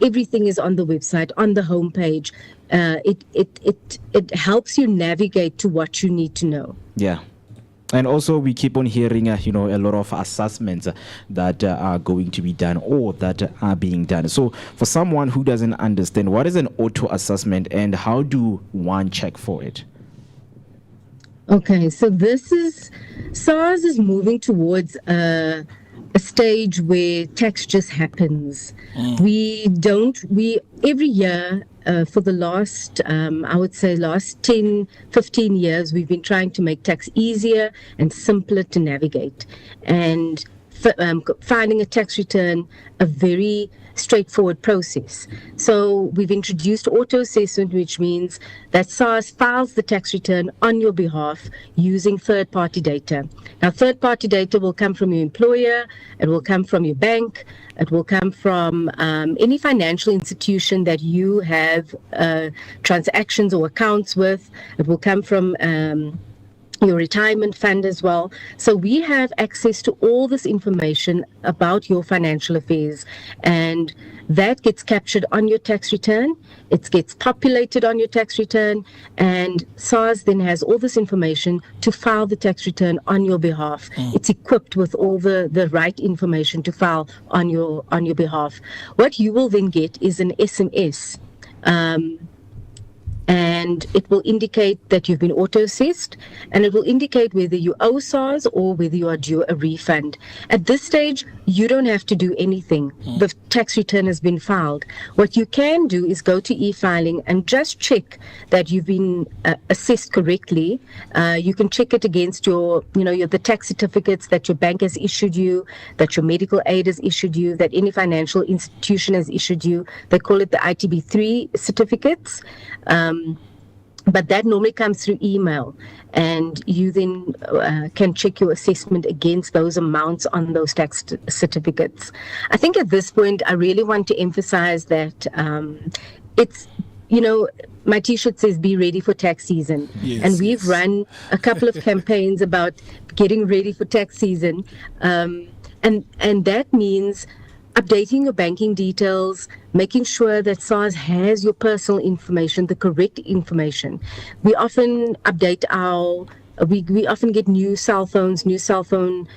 Everything is on the website, on the homepage. It helps you navigate to what you need to know. Yeah. And also, we keep on hearing, a lot of assessments that are going to be done or that are being done. So, for someone who doesn't understand, what is an auto assessment and how do one check for it? Okay, so SARS is moving towards a stage where tax just happens. Every year, for the last, I would say last 10, 15 years, we've been trying to make tax easier and simpler to navigate. And filing a tax return a very straightforward process. So we've introduced auto assessment, which means that SARS files the tax return on your behalf using third-party data. Now, third-party data will come from your employer, it will come from your bank, it will come from any financial institution that you have transactions or accounts with. It will come from your retirement fund as well. So we have access to all this information about your financial affairs, and that gets captured on your tax return. It gets populated on your tax return, and SARS then has all this information to file the tax return on your behalf. It's equipped with all the right information to file on your behalf. What you will then get is an SMS. And it will indicate that you've been auto-assessed, and it will indicate whether you owe SARS or whether you are due a refund. At this stage, you don't have to do anything. The tax return has been filed. What you can do is go to e-filing and just check that you've been assessed correctly. You can check it against the tax certificates that your bank has issued you, that your medical aid has issued you, that any financial institution has issued you. They call it the ITB3 certificates. But that normally comes through email, and you then can check your assessment against those amounts on those tax certificates. I think at this point, I really want to emphasize that it's, my t-shirt says be ready for tax season. Yes, and we've run a couple of campaigns about getting ready for tax season. And that means updating your banking details, making sure that SARS has your personal information, the correct information. We often update we often get new cell phone, we sometimes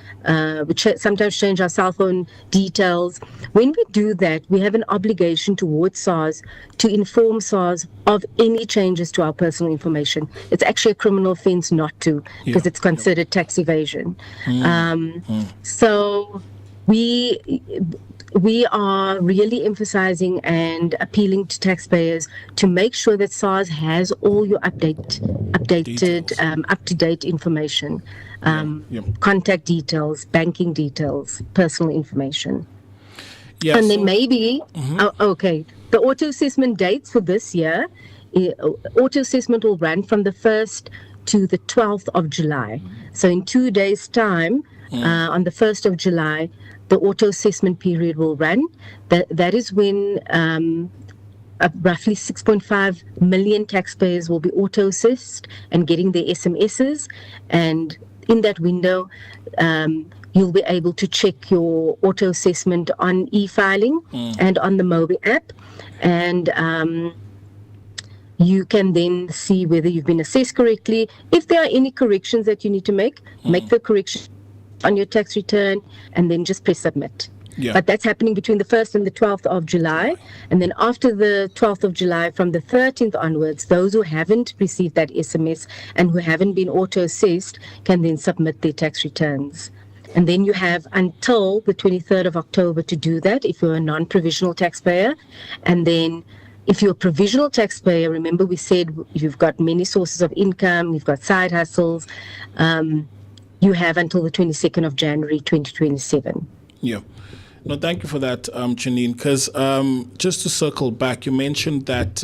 change our cell phone details. When we do that, we have an obligation towards SARS to inform SARS of any changes to our personal information. It's actually a criminal offense not to, because it's considered tax evasion. So we are really emphasizing and appealing to taxpayers to make sure that SARS has all your updated, up-to-date information, contact details, banking details, personal information. And then maybe, the auto-assessment dates for this year, auto-assessment will run from the 1st to the 12th of July. So in 2 days' time, on the 1st of July, the auto-assessment period will run. That is when roughly 6.5 million taxpayers will be auto-assessed and getting their SMSs. And in that window, you'll be able to check your auto-assessment on e-filing and on the MooCee app. And you can then see whether you've been assessed correctly. If there are any corrections that you need to make the correction on your tax return, and then just press submit. But that's happening between the 1st and the 12th of July. And then after the 12th of July, from the 13th onwards, those who haven't received that SMS and who haven't been auto-assessed can then submit their tax returns. And then you have until the 23rd of October to do that if you're a non-provisional taxpayer. And then if you're a provisional taxpayer, remember we said you've got many sources of income, you've got side hustles, you have until the 22nd of January 2027. Yeah. No, thank you for that, Janine. Because just to circle back, you mentioned that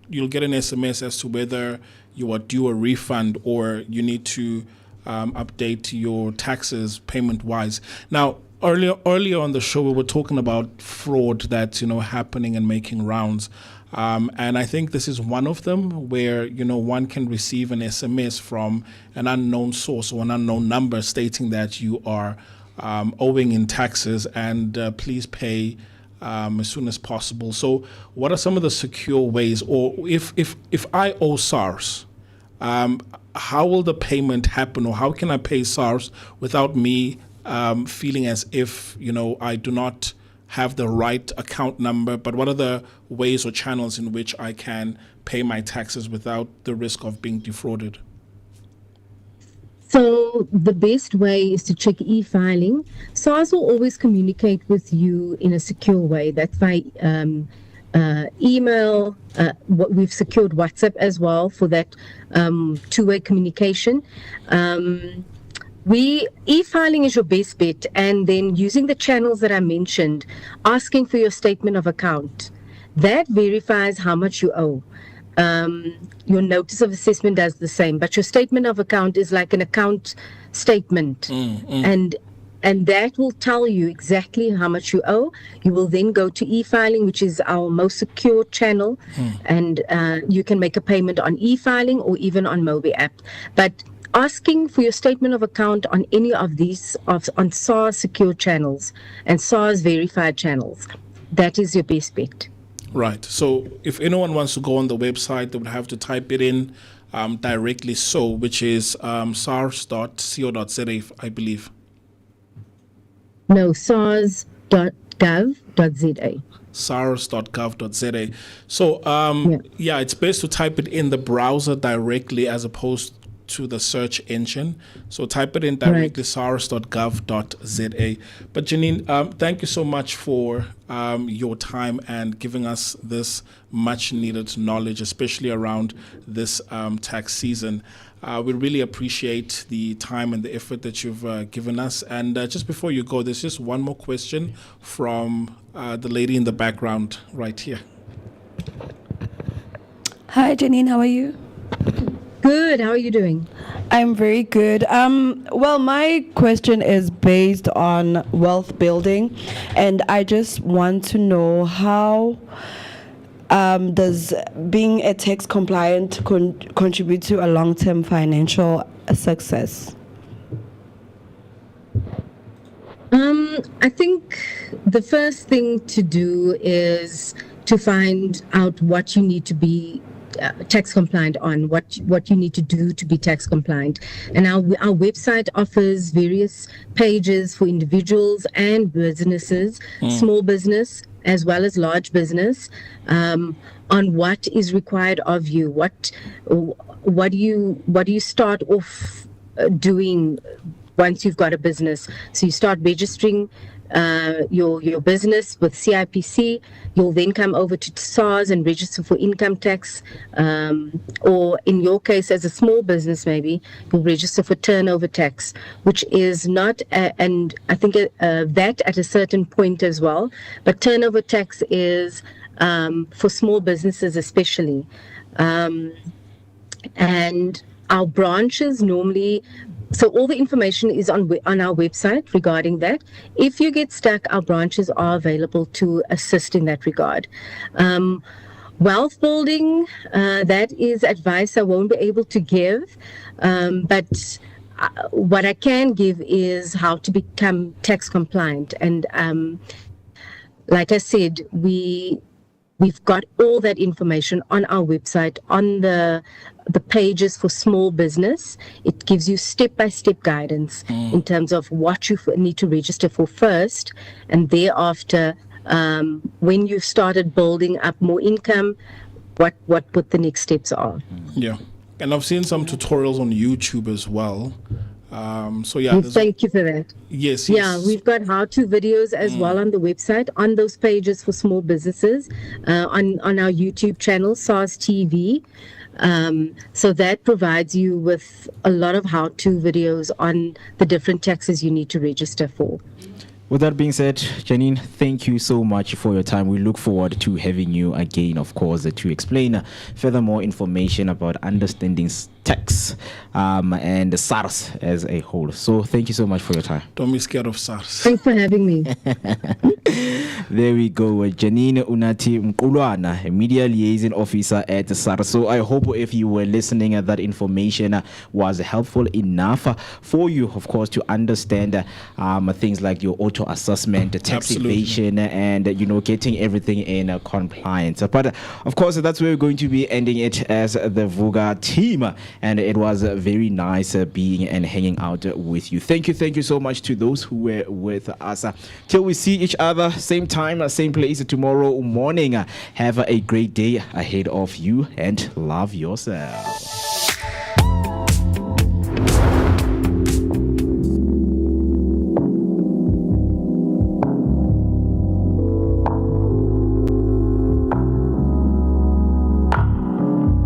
you'll get an SMS as to whether you are due a refund or you need to update your taxes payment-wise. Now, earlier on the show, we were talking about fraud that's happening and making rounds. And I think this is one of them where, one can receive an SMS from an unknown source or an unknown number stating that you are owing in taxes and please pay as soon as possible. So what are some of the secure ways, or if I owe SARS, how will the payment happen, or how can I pay SARS without me feeling as if, I do not have the right account number, but what are the ways or channels in which I can pay my taxes without the risk of being defrauded? So the best way is to check e-filing. SARS will always communicate with you in a secure way. That's by email. We've secured WhatsApp as well for that two-way communication. E-filing is your best bet, and then using the channels that I mentioned, asking for your statement of account. That verifies how much you owe. Your notice of assessment does the same, but your statement of account is like an account statement, and that will tell you exactly how much you owe. You will then go to e-filing, which is our most secure channel, and you can make a payment on e-filing or even on MoBi app. But asking for your statement of account on any of these on SARS secure channels and SARS verified channels, that is your best bet. Right. So if anyone wants to go on the website, they would have to type it in directly, which is sars.co.za, I believe. No, sars.gov.za. sars.gov.za. So, it's best to type it in the browser directly as opposed to the search engine. So type it in directly, sars.gov.za. But Janine, thank you so much for your time and giving us this much needed knowledge, especially around this tax season. We really appreciate the time and the effort that you've given us. And just before you go, there's just one more question from the lady in the background right here. Hi, Janine. How are you? Good. How are you doing? I'm very good. Well, my question is based on wealth building, and I just want to know how does being a tax compliant contribute to a long-term financial success? I think the first thing to do is to find out what you need to be tax compliant on, what you need to do to be tax compliant. And our website offers various pages for individuals and businesses, small business as well as large business, on what is required of you, what do you start off doing once you've got a business. So you start registering your business with CIPC. You'll then come over to SARS and register for income tax, or in your case as a small business, maybe you'll register for turnover tax, which is not and I think that at a certain point as well, but turnover tax is for small businesses especially, and our branches normally. So all the information is on our website regarding that. If you get stuck, our branches are available to assist in that regard. Wealth building, that is advice I won't be able to give, but what I can give is how to become tax compliant. And like I said, we've got all that information on our website, on the pages for small business. It gives you step-by-step guidance in terms of what you need to register for first, and thereafter, when you've started building up more income, what the next steps are. Yeah, and I've seen some tutorials on YouTube as well. Thank you for that. Yes. Yeah, we've got how-to videos as well on the website, on those pages for small businesses, on our YouTube channel, SARS TV. So that provides you with a lot of how-to videos on the different taxes you need to register for. With that being said, Janine, thank you so much for your time. We look forward to having you again, of course, to explain further more information about understanding tax and SARS as a whole. So thank you so much for your time. Don't be scared of SARS. Thanks for having me. There we go. Janine Unati Mkulwana, Media Liaison Officer at SARS. So I hope if you were listening, that information was helpful enough for you, of course, to understand things like your auto assessment, tax evasion, and getting everything in compliance. But of course, that's where we're going to be ending it as the Vooka team. And it was very nice being and hanging out with you. Thank you so much to those who were with us. Till we see each other, same time, same place tomorrow morning. Have a great day ahead of you and love yourself.